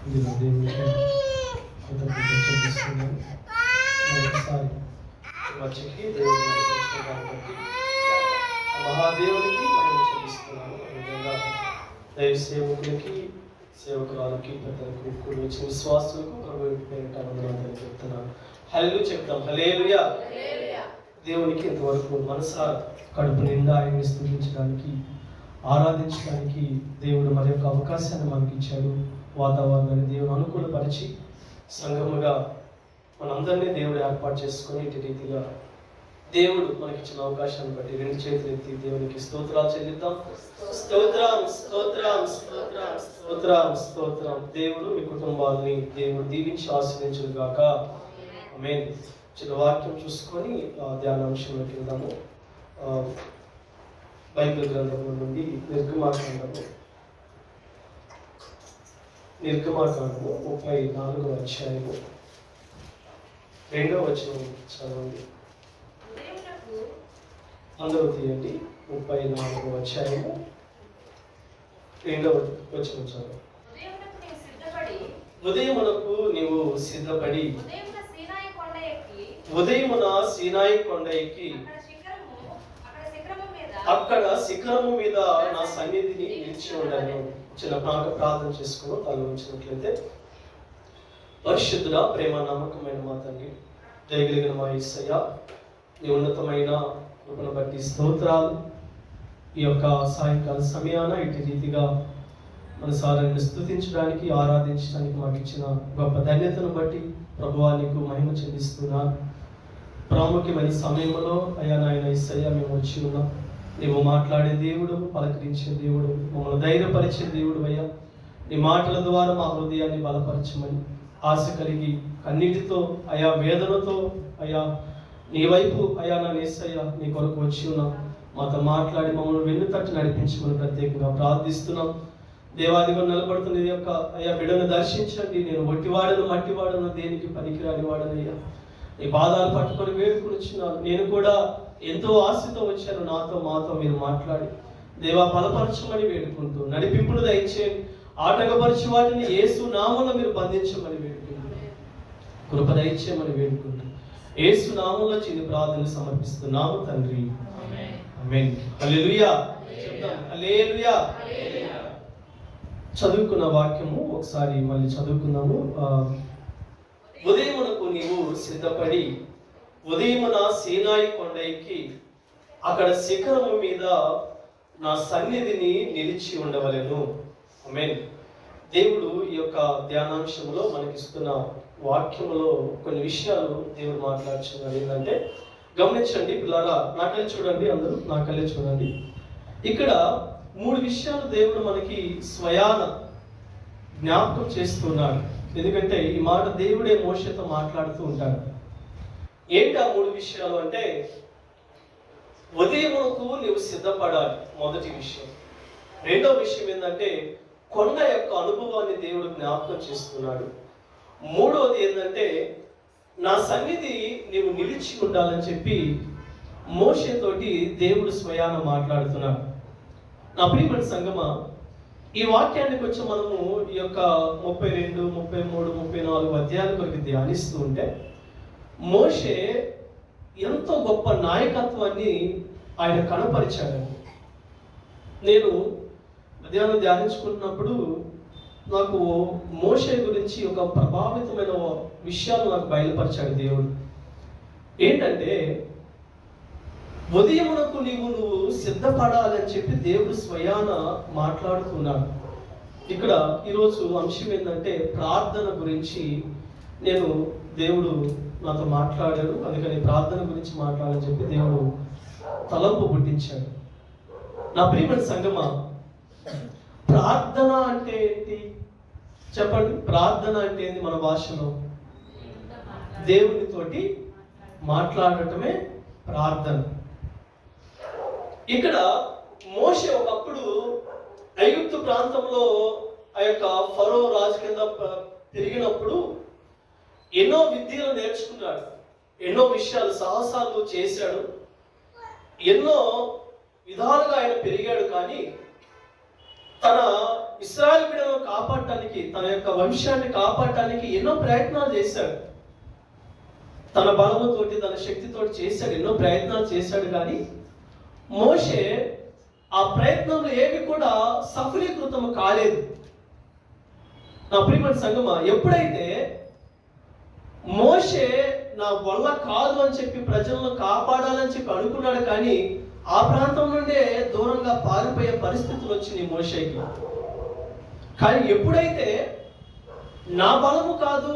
ఇదిగో దేవునికి కృతజ్ఞతలు చెల్లిస్తున్నాను. మరొకసారి వచ్చి దేవుని బట్టి మహాదేవునికి మనం చెల్లిస్తున్నాను. విధంగా దైవ సేవకులకి, సేవకురాలకి, పెద్దలకు, కూడి వచ్చిన విశ్వాసులకు ప్రభుత్వం చెప్తున్నాను. హల్లెలూయా చెప్తాం. హల్లెలూయా. దేవునికి ఇంతవరకు మనసారా కడుపు నిండా ఆయన్ని స్తుతించడానికి, ఆరాధించడానికి దేవుడు మరి యొక్క అవకాశాన్ని మనకి ఇచ్చాడు. వాతావరణాన్ని దేవుడు అనుకూలపరిచి సంఘముగా మనందరినీ దేవుడు ఏర్పాటు చేసుకొని ఇటు రీతిగా దేవుడు మనకిచ్చిన అవకాశాన్ని బట్టి రెండు చేతులు ఎత్తి దేవునికి స్తోత్రాలు చెల్లిద్దాం. స్తోత్రం స్తోత్రం స్తోత్రం స్తోత్రం స్తోత్రం. దేవుడు మీ కుటుంబాలని దేవుడు దీవించి ఆశీర్వదించును గాక. ఆమేన్. చిన్న వాక్యం చూసుకొని ధ్యానాంశంలోకి వెళ్దాము. బైబిల్ గ్రంథంలో నుండి నిర్గమాకాండము 34వ అధ్యాయము 2వ వచనం చదవండి. అందరూ తీయండి. 34వ అధ్యాయము 2వ వచనం చదవండి. ఉదయమునకు నీవు సిద్ధపడి ఉదయమున సీనాయి కొండ ఎక్కి అక్కడ శిఖరము మీద నా సన్నిధిని నిలిచి ఉండాను. చిన్న ప్రార్థన చేసుకుని తల ఉంచినట్లయితే, పరిశుద్ధుడా, ప్రేమ నమ్మకమైన మా తండ్రి, దయగలిగిన మా యేసయ్య, నీ ఉన్నతమైన కృపను బట్టి స్తోత్రాలు. ఈ యొక్క సాయంకాల సమయాన ఇటు రీతిగా మన సారాన్ని స్తుతించడానికి, ఆరాధించడానికి మాకు ఇచ్చిన గొప్ప ధన్యతను బట్టి ప్రభువా నీకు మహిమ చెల్లిస్తున్నాను. ప్రాముఖ్యమైన సమయంలో అయ్యా నాయన యేసయ్య మేము వచ్చి ఉన్నాం. నీవు మాట్లాడే దేవుడు, పలకరించే దేవుడు, మమ్మల్ని ధైర్యపరిచే దేవుడు అయ్యా. నీ మాటల ద్వారా మా హృదయాన్ని బలపరచమని ఆశ కలిగి కన్నీటితో అయా వేదనతో అయా నీ వైపు అయా నా యేసయ్య నీ కొరకు వచ్చి ఉన్నాం. మాతో మాట్లాడి మమ్మల్ని వెన్ను తట్టి నడిపించమని ప్రత్యేకంగా ప్రార్థిస్తున్నాం. దేవాదిగా నిలబడుతున్న ఈ యొక్క అయ్యా బిడ్డను దర్శించండి. నేను ఒట్టివాడను, మట్టివాడను, దేనికి పనికిరాని వాడనయ్యా. నీ పాదాలు పట్టుకొని వేడుకుని వచ్చినాను. నేను కూడా ఎంతో ఆశతో వచ్చాను. మాతో మీరు మాట్లాడి దేవా బలపరచమని వేడుకుంటూ, నడిపింపులు దయచేయండి. ఆటంకపరిచి వాటిని యేసు నామములో మీరు బంధించమని వేడుకుంటూ, కృప దయచేయమని వేడుకుంటూ, యేసు నామములో చిన్న ప్రార్థన సమర్పిస్తున్నాము తండ్రి. ఆమేన్. హల్లెలూయా. చెప్తాం. హల్లెలూయా. చదువుకున్న వాక్యము ఒకసారి మళ్ళీ చదువుకుందాము. ఉదయమునకు నీవు సిద్ధపడి ఉదయమున సీనాయి కొండ ఎక్కి అక్కడ శిఖరము మీద నా సన్నిధిని నిలిచి ఉండవలెను. ఆమేన్. దేవుడు ఈ యొక్క ధ్యానాంశంలో మనకిస్తున్న వాక్యములో కొన్ని విషయాలు దేవుడు మాట్లాడుతున్నారు. ఏంటంటే గమనించండి పిల్లరా, నా కళ్ళే చూడండి, అందరూ నా కళ్ళే చూడండి. ఇక్కడ 3 విషయాలు దేవుడు మనకి స్వయాన జ్ఞాపకం చేస్తున్నాడు. ఎందుకంటే ఈ మాట దేవుడే మోషేతో మాట్లాడుతూ ఉంటాడు. ఏంటి ఆ 3 విషయాలు అంటే, ఉదయమునకు నీవు సిద్ధపడాలి, మొదటి విషయం. రెండో విషయం ఏంటంటే కొండ యొక్క అనుభవాన్ని దేవుడు జ్ఞాపకం చేస్తున్నాడు. మూడవది ఏంటంటే నా సన్నిధి నీవు నిలిచి ఉండాలని చెప్పి మోషేతోటి దేవుడు స్వయాన మాట్లాడుతున్నాడు. నా ప్రియమైన సంగమా, ఈ వాక్యానికి వచ్చి మనము ఈ యొక్క 32, 33, 34 అధ్యాయాల కొరకు ధ్యానిస్తూ ఉంటే మోషే ఎంతో గొప్ప నాయకత్వాన్ని ఆయన కనపరిచాడండి. నేను మధ్యాహ్నం ధ్యానించుకుంటున్నప్పుడు నాకు మోషే గురించి ఒక ప్రభావితమైన విషయాలు నాకు బయలుపరిచాడు దేవుడు. ఏంటంటే ఉదయమునకు నువ్వు సిద్ధపడాలని చెప్పి దేవుడు స్వయాన మాట్లాడుతున్నాడు. ఇక్కడ ఈరోజు అంశం ఏంటంటే ప్రార్థన గురించి దేవుడు నాతో మాట్లాడాడు. అందుకని ప్రార్థన గురించి మాట్లాడాలని చెప్పి దేవుడు తలంపు పుట్టించాడు. నా ప్రియమైన సంగమా, ప్రార్థన అంటే ఏంటి చెప్పండి? ప్రార్థన అంటే ఏంటి? మన భాషలో దేవునితోటి మాట్లాడటమే ప్రార్థన. ఇక్కడ మోషే ఒకప్పుడు ఐగుప్తు ప్రాంతంలో ఆ యొక్క ఫరో రాజు కింద తిరిగినప్పుడు ఎన్నో విద్యలు నేర్చుకున్నాడు, ఎన్నో విషయాలు సాహసాలు చేశాడు, ఎన్నో విధాలుగా ఆయన పెరిగాడు. కానీ తన ఇశ్రాయేలు బిడ్డలను కాపాడటానికి, తన యొక్క వంశాన్ని కాపాడటానికి ఎన్నో ప్రయత్నాలు చేశాడు. తన బలముతోటి, తన శక్తితోటి చేశాడు, ఎన్నో ప్రయత్నాలు చేశాడు. కానీ మోషే ఆ ప్రయత్నంలో ఏవి కూడా సఫలీకృతం కాలేదు. నా ప్రియమైన సంగమా, ఎప్పుడైతే మోషే నా వల్ల కాదు అని చెప్పి ప్రజలను కాపాడాలని చెప్పి అనుకున్నాడు, కానీ ఆ ప్రాంతం నుండే దూరంగా పారిపోయే పరిస్థితులు వచ్చినాయి మోషేకి. కానీ ఎప్పుడైతే నా బలము కాదు,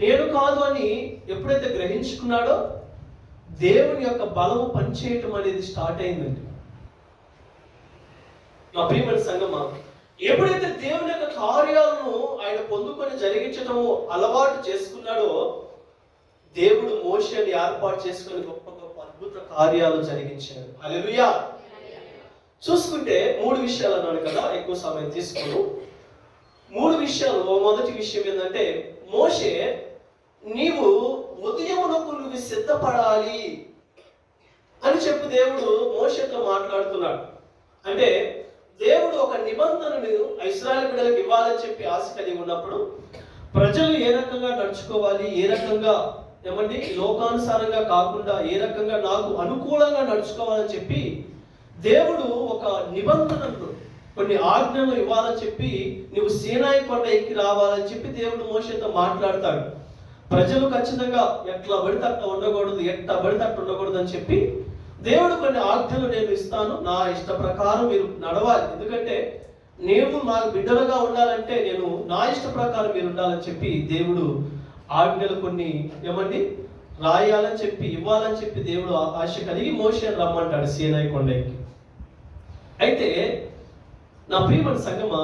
నేను కాదు అని ఎప్పుడైతే గ్రహించుకున్నాడో దేవుని యొక్క బలము పనిచేయటం అనేది స్టార్ట్ అయిందండి. నా ప్రియమైన సంగమా, ఎప్పుడైతే దేవుని యొక్క కార్యాలను ఆయన పొందుకొని జరిగించటము అలవాటు చేసుకున్నాడో దేవుడు మోషేని ఏర్పాటు చేసుకొని గొప్ప గొప్ప అద్భుత కార్యాలు జరిగించాడు. హల్లెలూయా. చూసుకుంటే 3 విషయాలు అన్నాడు కదా, ఎక్కువ సమయం తీసుకోను. 3 విషయాలు. మొదటి విషయం ఏంటంటే, మోషే నీవు ఉదయమునకు నువ్వు సిద్ధపడాలి అని చెప్పి దేవుడు మోషేతో మాట్లాడుతున్నాడు. అంటే దేవుడు ఒక నిబంధనను ఇశ్రాయేలు బిడ్డలకు ఇవ్వాలని చెప్పి ఆశ కలిగి ఉన్నప్పుడు ప్రజలు ఏ రకంగా నడుచుకోవాలి, ఏ రకంగా లోకానుసారంగా కాకుండా ఏ రకంగా నాకు అనుకూలంగా నడుచుకోవాలని చెప్పి దేవుడు ఒక నిబంధనను, కొన్ని ఆజ్ఞలు ఇవ్వాలని చెప్పి నువ్వు సీనాయి కొండ ఎక్కి రావాలని చెప్పి దేవుడు మోషేతో మాట్లాడతాడు. ప్రజలు ఖచ్చితంగా ఎట్లా పడితే అట్లా ఉండకూడదు, ఎట్లా పడితే అట్లా ఉండకూడదు అని చెప్పి దేవుడు కొన్ని ఆజ్ఞలు నేను ఇస్తాను, నా ఇష్ట ప్రకారం మీరు నడవాలి, ఎందుకంటే నేను నాకు బిడ్డలుగా ఉండాలంటే నేను నా ఇష్ట ప్రకారం మీరు ఉండాలని చెప్పి దేవుడు ఆజ్ఞలు కొన్ని రాయాలని చెప్పి ఇవ్వాలని చెప్పి దేవుడు ఆశ కలిగి మోషేని రమ్మంటాడు సీనాయి కొండకి. అయితే నా ప్రియమైన సంగమా,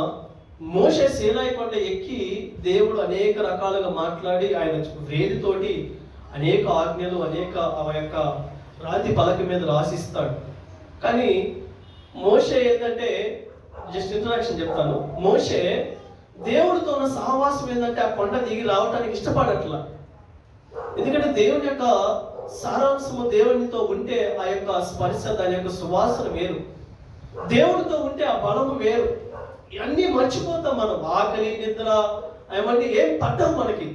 మోషే సీనాయి కొండ ఎక్కి దేవుడు అనేక రకాలుగా మాట్లాడి ఆయన వేదితోటి అనేక ఆజ్ఞలు, అనేక ఆ యొక్క రాతి పలక మీద రాసిస్తాడు. కానీ మోషే ఏంటంటే, జస్ట్ ఇంట్రడక్షన్ చెప్తాను, మోషే దేవుడితో ఉన్న సహవాసం ఏంటంటే ఆ కొండ దిగి రావటానికి ఇష్టపడట్లా. ఎందుకంటే దేవుని యొక్క సారాంశము దేవునితో ఉంటే ఆ యొక్క స్పర్శ, దాని యొక్క సువాసన వేరు. దేవుడితో ఉంటే ఆ బలము వేరు. అన్నీ మర్చిపోతాం మనం. ఆకలి, నిద్ర ఏం పట్టం మనకి.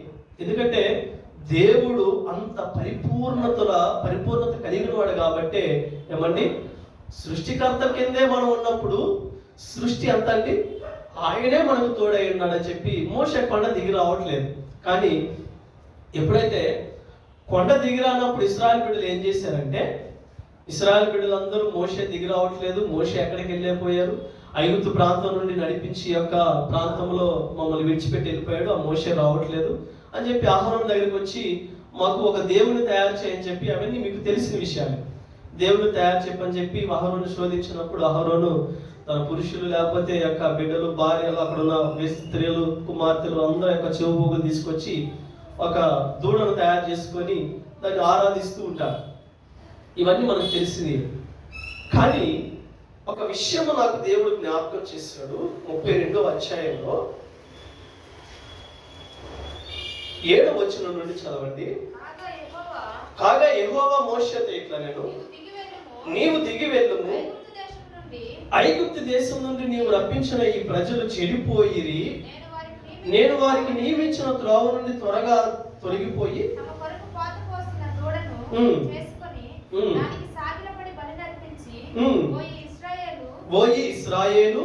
ఎందుకంటే దేవుడు అంత పరిపూర్ణత కలిగిన వాడు కాబట్టి సృష్టికర్త కిందే మనం ఉన్నప్పుడు సృష్టి అంతా ఆయనే మనకు తోడై ఉన్నాడని చెప్పి మోషే కొండ దిగి రావట్లేదు. కానీ ఎప్పుడైతే కొండ దిగి రానప్పుడు ఇశ్రాయేలు బిడ్డలు ఏం చేశారంటే, ఇశ్రాయేలు బిడ్డలందరూ మోషే దిగి రావట్లేదు, మోషే ఎక్కడికి వెళ్ళిపోయారు, ఐగుప్తు ప్రాంతం నుండి నడిపించి యొక్క ప్రాంతంలో మమ్మల్ని విడిచిపెట్టి వెళ్ళిపోయాడు, ఆ మోషే రావట్లేదు అని చెప్పి అహరోను దగ్గరికి వచ్చి మాకు ఒక దేవుని తయారు చేయని చెప్పి, అవన్నీ మీకు తెలిసిన విషయాలు, దేవుని తయారు చెప్పని చెప్పి అహరోను శోధించినప్పుడు అహరోను తన పురుషులు లేకపోతే యొక్క బిడ్డలు, భార్యలు, అక్కడ ఉన్న స్త్రీలు, కుమార్తెలు అందరూ యొక్క చెవుబోగులు తీసుకొచ్చి ఒక దూడను తయారు చేసుకొని దాన్ని ఆరాధిస్తూ ఉంటారు. ఇవన్నీ మనకు తెలిసింది. కానీ ఒక విషయం నాకు దేవుడు జ్ఞాపకం చేశాడు. 32వ అధ్యాయంలో 7వ వచనం నుండి చదవండి. కాగా యెహోవా మోషేతో ఇట్లా నేను నీవు దిగి వెళ్ళుము, ఐగుప్తు దేశం నుండి నీవు రప్పించిన ఈ ప్రజలు చెడిపోయిరి, నేను వారికి నియమించిన త్రోవ నుండి త్వరగా తొలగిపోయి ఓయి ఇశ్రాయేలు,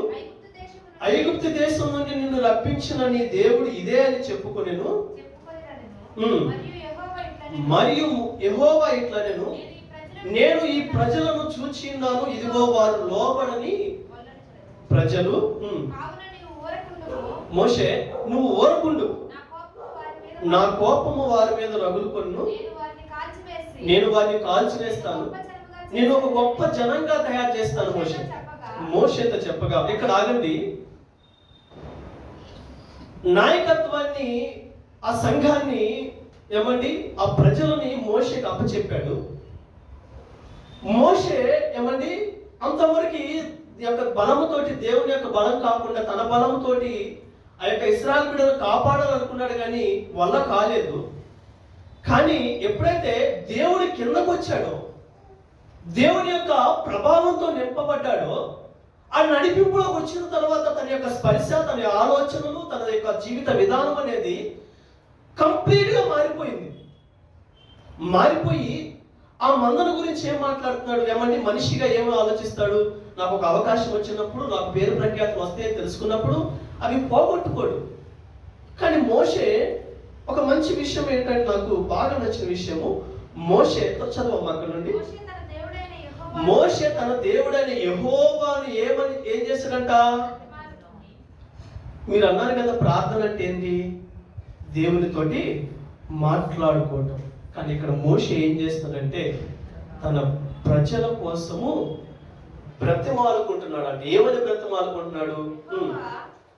ఐగుప్తు దేశం నుండి నిన్ను రప్పించిన నీ దేవుడు ఇదే అని చెప్పుకొనెను. మరియు యెహోవా ఇట్లా నేను ఈ ప్రజలను చూచిన్నాను, ఇదిగో వారు లోబడని ప్రజలు. మోషే నువ్వు ఊరకుండు, నా కోపము వారి మీద రగులుకొను, నేను వారిని కాల్చివేస్తాను, నేను ఒక గొప్ప జనంగా తయారు చేస్తాను మోషేతో చెప్పగా. ఇక్కడ ఆగండి. నాయకత్వాన్ని, ఆ సంఘాన్ని ఆ ప్రజలని మోషేకి అప్పచెప్పాడు. మోషే అంతవరకు యొక్క బలముతోటి, దేవుని యొక్క బలం కాకుండా తన బలముతోటి ఆ యొక్క ఇశ్రాయేలు బిడ్డను కాపాడాలనుకున్నాడు, కానీ వల్ల కాలేదు. కానీ ఎప్పుడైతే దేవుడి కిందకు వచ్చాడో, దేవుని యొక్క ప్రభావంతో నింపబడ్డాడో, ఆ నడిపింపులోకి వచ్చిన తర్వాత తన యొక్క స్పర్శ, తన ఆలోచనలు, తన యొక్క జీవిత విధానం అనేది కంప్లీట్గా మారిపోయి ఆ మందను గురించి ఏం మాట్లాడుతున్నాడు? ఏమంటే మనిషిగా ఏమో ఆలోచిస్తాడు, నాకు ఒక అవకాశం వచ్చినప్పుడు, నాకు పేరు ప్రఖ్యాతులు వస్తాయని తెలుసుకున్నప్పుడు అవి పోగొట్టుకోడు. కానీ మోషే ఒక మంచి విషయం ఏంటంటే, నాకు బాగా నచ్చిన విషయము, మోషే చదవమ్మా అక్కడ నుండి. మోషే తన దేవుడైన యెహోవాను ఏం చేశాడంట? మీరు అన్నారు కదా ప్రార్థన అంటే ఏంటి? దేవునితోటి మాట్లాడుకోవటం. కానీ ఇక్కడ మోషే ఏం చేస్తాడంటే తన ప్రజల కోసము బ్రతిమాలుకుంటున్నాడు. అంటే ఏమని బ్రతిమాలుకుంటున్నాడు?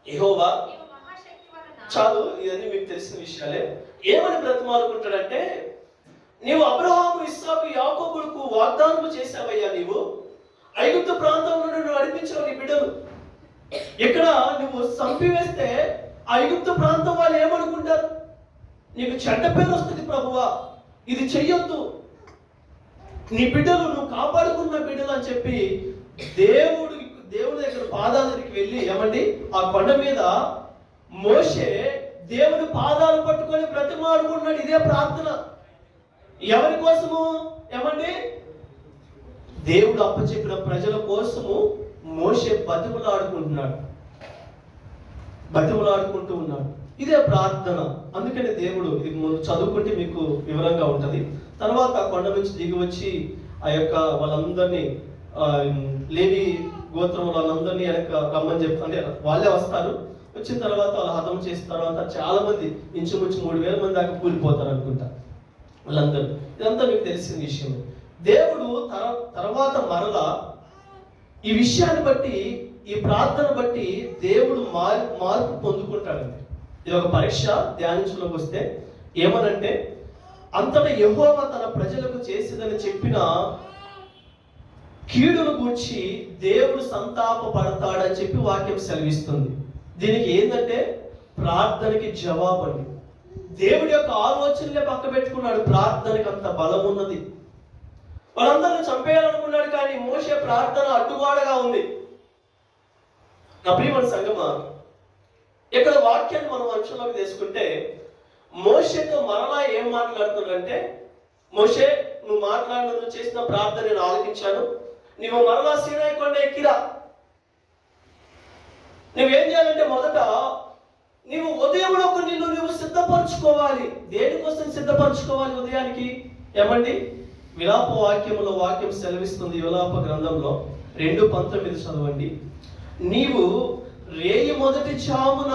యెహోవా, చాలు, ఇవన్నీ మీకు తెలిసిన విషయాలే. ఏమని బ్రతిమాలుకుంటాడంటే, నీవు అబ్రహాము, ఇస్సాకు, యాకోబులకు వాగ్దానము చేశావయ్యా, నీవు ఐగుప్తు ప్రాంతంలో నువ్వు నడిపించావు నీ బిడ్డలు. ఇక్కడ నువ్వు చంపివేస్తే ఐగుప్తు ప్రాంతం వాళ్ళు ఏమనుకుంటారు? నీకు చెడ్డ పేరు వస్తుంది ప్రభువా, ఇది చెయ్యొద్దు, నీ బిడ్డలు నువ్వు కాపాడుకున్న బిడ్డలు అని చెప్పి దేవుడి దగ్గర పాదాల దగ్గరికి వెళ్ళి ఏమండి ఆ కొండ మీద మోషే దేవుని పాదాలు పట్టుకొని బ్రతిమాడుకున్నాడు. ఇదే ప్రార్థన. ఎవరి కోసము? ఏమండి దేవుడు అప్పచెప్పిన ప్రజల కోసము మోషే బతిమలాడుకుంటూ ఉన్నాడు. ఇదే ప్రార్థన. అందుకని దేవుడు, ఇది ముందు చదువుకుంటే మీకు వివరంగా ఉంటది. తర్వాత కొండ నుంచి దిగి వచ్చి ఆ యొక్క వాళ్ళందరినీ లేవి గోత్రం వాళ్ళందరినీ వెనక రమ్మని చెప్తా, అంటే వాళ్ళే వస్తారు. వచ్చిన తర్వాత వాళ్ళు హతం చేసిన తర్వాత చాలా మంది, ఇంచుమించు 3000 మంది దాకా కూలిపోతారు అనుకుంటా వాళ్ళందరూ. ఇదంతా మీకు తెలిసిన విషయం. దేవుడు తర్వాత మరలా ఈ విషయాన్ని బట్టి, ఈ ప్రార్థన బట్టి దేవుడు మార్పు పొందుకుంటాడండి. ఇది ఒక పరీక్ష. ధ్యానించలోకి వస్తే ఏమనంటే, అంతటా యెహోవా తన ప్రజలకు చేసేదని చెప్పిన కీడును గూర్చి దేవుడు సంతాప పడతాడని చెప్పి వాక్యం సెలవిస్తుంది. దీనికి ఏంటంటే ప్రార్థనకి జవాబు అండి. దేవుడి యొక్క ఆలోచనలే పక్క పెట్టుకున్నాడు. ప్రార్థనకి అంత బలం ఉన్నది. వాళ్ళందరినీ చంపేయాలనుకున్నాడు, కానీ మోషే ప్రార్థన అడ్డుగోడగా ఉంది. నా ప్రియమైన సంగమా, ఇక్కడ వాక్యాన్ని మనం అంశంలోకి తీసుకుంటే, మోషేతో మరలా ఏం మాట్లాడుతున్నాడంటే, మోషే, నువ్వు చేసిన ప్రార్థన నేను ఆలకించాను, నువ్వు మరలా సీనాయి కొండ ఎక్కిరా. నువ్వేం చేయాలంటే, మొదట నీవు ఉదయంలోకి నువ్వు సిద్ధపరచుకోవాలి. దేనికోసం సిద్ధపరచుకోవాలి ఉదయానికి? ఏమండి విలాప వాక్యములో వాక్యం సెలవిస్తుంది. విలాప గ్రంథంలో 2:19 చదవండి. నీవు రేయి మొదటి జామున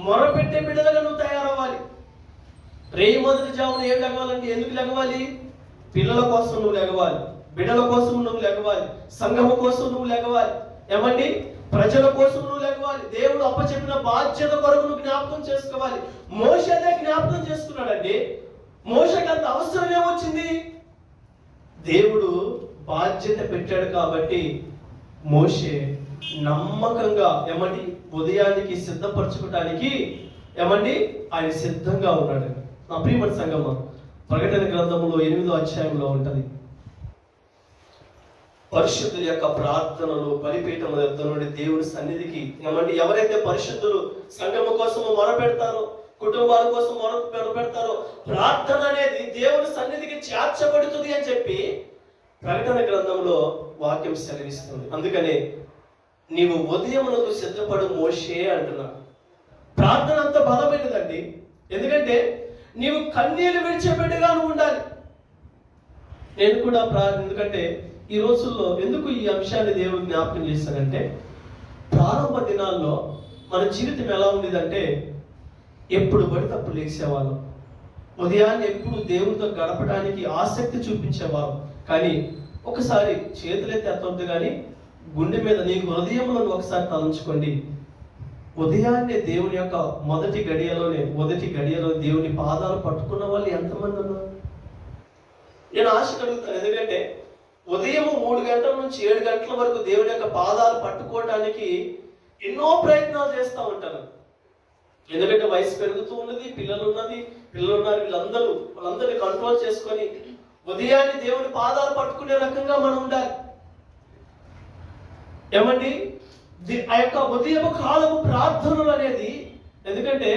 మొరపెట్టే బిడ్డలుగా నువ్వు తయారవ్వాలి. రేయి మొదటి జామున ఏం లెగవాలంటే, ఎందుకు లెగవాలి? పిల్లల కోసం నువ్వు లెగవాలి, బిడ్డల కోసం నువ్వు లెగవాలి, సంఘము కోసం నువ్వు లెగవాలి, ఏమండి ప్రజల కోసం నువ్వు లెగవాలి. దేవుడు అప్పచెప్పిన బాధ్యత కొరకు నువ్వు జ్ఞాపకం చేసుకోవాలి. మోషేనే జ్ఞాపకం చేసుకున్నాడండి. మోషేకి అంత అవసరం ఏమొచ్చింది? దేవుడు బాధ్యత పెట్టాడు కాబట్టి మోషే నమ్మకంగా ఏమండి ఉదయానికి సిద్ధపరచుకోవడానికి ఏమండి ఆయన సిద్ధంగా ఉన్నాడు. నా ప్రియమైన సంగమా, ప్రకటన గ్రంథంలో 8వ అధ్యాయంలో ఉంటది. పరిశుద్ధుల యొక్క ప్రార్థనలు బలిపీఠం యొద్ద నుండి దేవుని సన్నిధికి ఏమంటే ఎవరైతే పరిశుద్ధులు సంఘము కోసం మొరపెడతారో, కుటుంబాల కోసం మొరపెడతారో, ప్రార్థన అనేది దేవుని సన్నిధికి చేర్చబడుతుంది అని చెప్పి ప్రకటన గ్రంథంలో వాక్యం సెలవిస్తుంది. అందుకనే నీవు ఉదయమునకు సిద్ధపడు మోషే అంటున్నా. ప్రార్థన అంత బలమైనదండి. ఎందుకంటే నీవు కన్నీళ్లు విడిచిపెట్టుగా నువ్వు ఉండాలి. నేను కూడా ఎందుకంటే ఈ రోజుల్లో ఎందుకు ఈ అంశాన్ని దేవుడు జ్ఞాపకం చేస్తాడంటే, ప్రారంభ దినాల్లో మన జీవితం ఎలా ఉండేదంటే, ఎప్పుడు పడితే అప్పుడు లేచేవాళ్ళం. ఉదయాన్నే ఎప్పుడు దేవునితో గడపడానికి ఆసక్తి చూపించేవాళ్ళం. కానీ ఒకసారి చేతులెత్తి ఎత్తవద్దు, కానీ గుండె మీద నీ హృదయంలో ఒకసారి తలంచుకోండి. ఉదయాన్నే దేవుని యొక్క మొదటి గడియలో దేవుని పాదాలు పట్టుకున్న వాళ్ళు ఎంతమంది ఉన్నారు? నేను ఆశ కలుగుతాను. ఎందుకంటే ఉదయం 3 గంటల నుంచి 7 గంటల వరకు దేవుని యొక్క పాదాలు పట్టుకోవడానికి ఎన్నో ప్రయత్నాలు చేస్తూ ఉంటాను. ఎందుకంటే వయసు పెరుగుతూ ఉన్నది, పిల్లలు ఉన్నారు, వాళ్ళందరినీ కంట్రోల్ చేసుకొని ఉదయాన్నే దేవుని పాదాలు పట్టుకునే రకంగా మనం ఉండాలి. ఏమండి ఆ యొక్క ఉదయం కాలము ప్రార్థనలు అనేది, ఎందుకంటే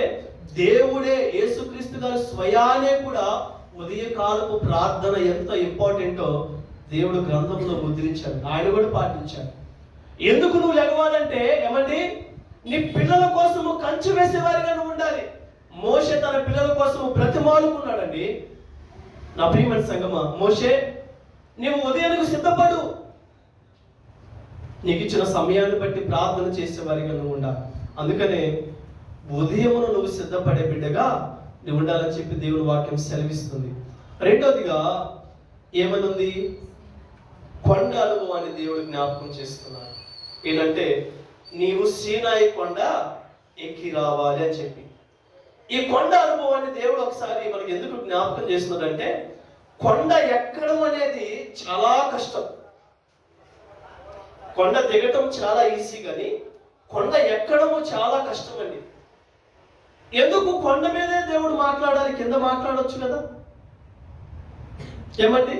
దేవుడే యేసుక్రీస్తు గారు స్వయానే కూడా ఉదయకాలపు ప్రార్థన ఎంత ఇంపార్టెంటో దేవుడు గ్రంథంలో ముద్రించాడు, ఆయన కూడా పాటించాడు. ఎందుకు నువ్వు లెగవాలంటే ఏమండి నీ పిల్లల కోసము కంచె వేసేవారిగా నువ్వు ఉండాలి. మోషే తన పిల్లల కోసము బ్రతిమాలుకున్నాడండి. నా ప్రియమైన సంగమా, మోషే నీవు ఉదయానికి సిద్ధపడు, నీకు ఇచ్చిన సమయాన్ని బట్టి ప్రార్థన చేసేవారిగా నువ్వు ఉండాలి. అందుకనే ఉదయమును నువ్వు సిద్ధపడే బిడ్డగా నువ్వు ఉండాలని చెప్పి దేవుని వాక్యం సెలవిస్తుంది. రెండోదిగా ఏమనుంది, కొండ అనుభవాన్ని దేవుడు జ్ఞాపకం చేస్తున్నాడు. ఏంటంటే నీవు సీనాయి కొండ ఎక్కి రావాలి అని చెప్పి. ఈ కొండ అనుభవాన్ని దేవుడు ఒకసారి మనకి ఎందుకు జ్ఞాపకం చేస్తున్నాడంటే, కొండ ఎక్కడం అనేది చాలా కష్టం. కొండ దిగటం చాలా ఈజీ, కానీ కొండ ఎక్కడము చాలా కష్టం అండి. ఎందుకు కొండ మీదే దేవుడు మాట్లాడాలి, కింద మాట్లాడొచ్చు కదా? ఏమండి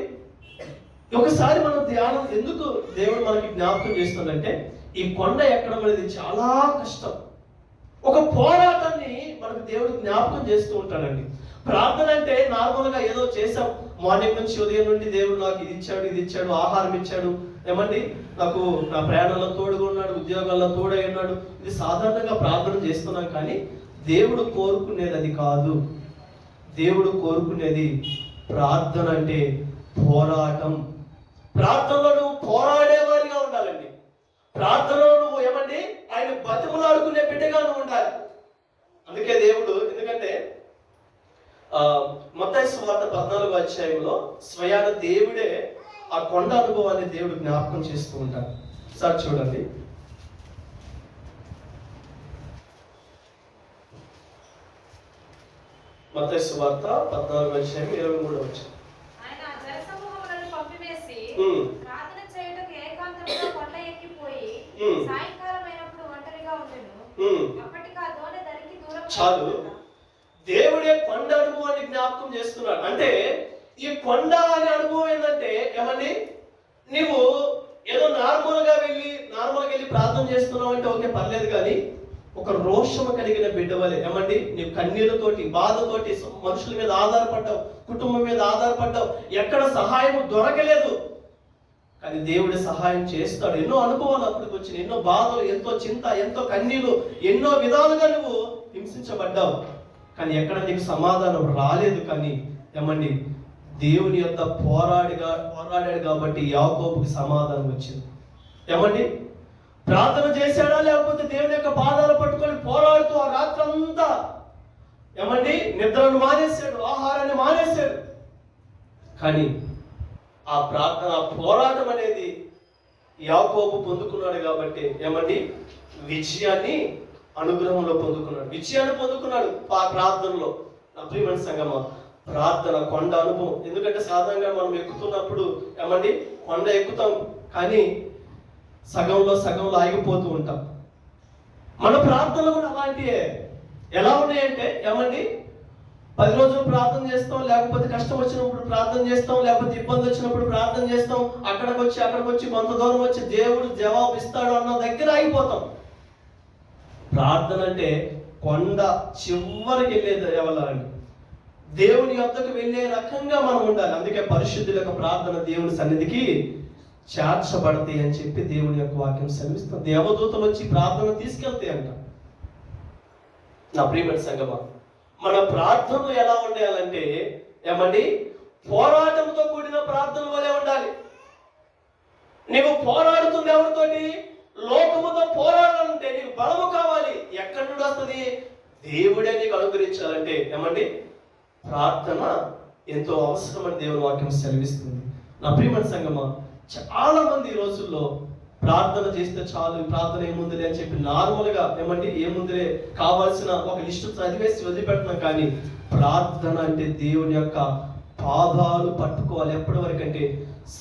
ఒకసారి మనం ధ్యానం, ఎందుకు దేవుడు మనకి జ్ఞాపకం చేస్తుందంటే ఈ కొండ ఎక్కడం అనేది చాలా కష్టం. ఒక పోరాటాన్ని మనకు దేవుడు జ్ఞాపకం చేస్తూ ఉంటాడండి. ప్రార్థన అంటే నార్మల్గా ఏదో చేసాం, మార్నింగ్ నుంచి ఉదయం నుండి దేవుడు నాకు ఇది ఇచ్చాడు, ఆహారం ఇచ్చాడు, ఏమండి నాకు నా ప్రయాణంలో తోడుగా ఉన్నాడు, ఉద్యోగాల్లో తోడై ఉన్నాడు, ఇది సాధారణంగా ప్రార్థన చేస్తున్నాం. కానీ దేవుడు కోరుకునేది అది కాదు. దేవుడు కోరుకునేది ప్రార్థన అంటే పోరాటం. ప్రార్థనలో నువ్వు పోరాడేవారిగా ఉండాలండి. ప్రార్థనలో నువ్వు ఏమండి ఆయన బతిమలాడుకునే బిడ్డగా నువ్వు ఉండాలి. అందుకే దేవుడు, ఎందుకంటే మత్తయి సువార్త 14వ అధ్యాయంలో స్వయాన దేవుడే ఆ కొండ అనుభవాన్ని దేవుడు జ్ఞాపకం చేస్తూ ఉంటాడు. సార్ చూడండి, మత్తయి సువార్త 14వ అధ్యాయం 23వ వచనం. చాలు, దేవుడే కొండ అనుభవాన్ని జ్ఞాపకం చేస్తున్నాడు. అంటే ఈ కొండ అనే అనుభవం ఏంటంటే ఏమండి, నీవు ఏదో నార్మల్గా వెళ్ళి ప్రార్థన చేస్తున్నావు అంటే ఓకే, పర్లేదు. కానీ ఒక రోషము కలిగిన బిడ్డవలే, ఏమండి నీవు కన్నీళ్ళతోటి, బాధతోటి మనుషుల మీద ఆధారపడ్డావు, కుటుంబం మీద ఆధారపడ్డావు, ఎక్కడ సహాయం దొరకలేదు, కానీ దేవుడి సహాయం చేస్తాడు. ఎన్నో అనుభవాలు అప్పటికి వచ్చినాయి, ఎన్నో బాధలు, ఎంతో చింత, ఎంతో కన్నీళ్ళు, ఎన్నో విధాలుగా నువ్వు హింసించబడ్డావు, కానీ ఎక్కడ నీకు సమాధానం రాలేదు. కానీ ఏమండి దేవుని యొక్క పోరాడాడు కాబట్టి యాకోబుకి సమాధానం వచ్చింది. ఏమండి ప్రార్థన చేశాడా, లేకపోతే దేవుని యొక్క పాదాలు పట్టుకొని పోరాడుతూ ఆ రాత్రంతా ఏమండి నిద్రను మానేశాడు, ఆహారాన్ని మానేశాడు. కానీ ఆ ప్రార్థన, ఆ పోరాటం అనేది యాకోబు పొందుకున్నాడు కాబట్టి ఏమండి విజయాన్ని, అనుగ్రహంలో పొందుకున్నాడు, విజయాన్ని పొందుకున్నాడు ఆ ప్రార్థనలో. నా ప్రియమైన సంగమా, ప్రార్థన కొండ అనుభవం. ఎందుకంటే సాధారణంగా మనం ఎక్కుతున్నప్పుడు ఏమండి కొండ ఎక్కుతాం, కానీ సగంలో ఆగిపోతూ ఉంటాం. మన ప్రార్థనలు కూడా అలాంటివే. ఎలా ఉన్నాయంటే ఏమండి 10 రోజులు ప్రార్థన చేస్తాం, లేకపోతే కష్టం వచ్చినప్పుడు ప్రార్థన చేస్తాం, లేకపోతే ఇబ్బంది వచ్చినప్పుడు ప్రార్థన చేస్తాం, అక్కడికి వచ్చి కొంత దూరం వచ్చి దేవుడు జవాబు ఇస్తాడు అన్న దగ్గర ఆగిపోతాం. ప్రార్థన అంటే కొండ చివరికి వెళ్ళేది ఎవరండి, దేవుని యొద్దకు వెళ్ళే రకంగా మనం ఉండాలి. అందుకే పరిశుద్ధుల యొక్క ప్రార్థన దేవుని సన్నిధికి చేర్చబడతాయి అని చెప్పి దేవుని యొక్క వాక్యం సెలవిస్తుంది. దేవదూతలు వచ్చి ప్రార్థన తీసుకెళ్తాయి అంట. నా ప్రియమైన సంగమా, మన ప్రార్థనలు ఎలా ఉండాలంటే ఏమండి పోరాటంతో కూడిన ప్రార్థన వలె ఉండాలి. నీవు పోరాడుతుంది ఎవరితోటి? లోకముతో పోరాడాలంటే నీకు బలము కావాలి. ఎక్కడి నుండి వస్తుంది? దేవుడే నీకు అనుగ్రహించాలంటే ఏమండి ప్రార్థన ఎంతో అవసరమని దేవుని వాక్యం సెలవిస్తుంది. నా ప్రియమైన సంగమా, చాలా మంది ఈ రోజుల్లో ప్రార్థన చేస్తే చాలు, ప్రార్థన ఏముందిలే అని చెప్పి నార్మల్గా ఏమంటే ఏముందిలే కావాల్సిన ఒక లిస్టు చదివేసి వదిలిపెడుతున్నాం. కానీ ప్రార్థన అంటే దేవుని యొక్క పాదాలు పట్టుకోవాలి. ఎప్పటి వరకు అంటే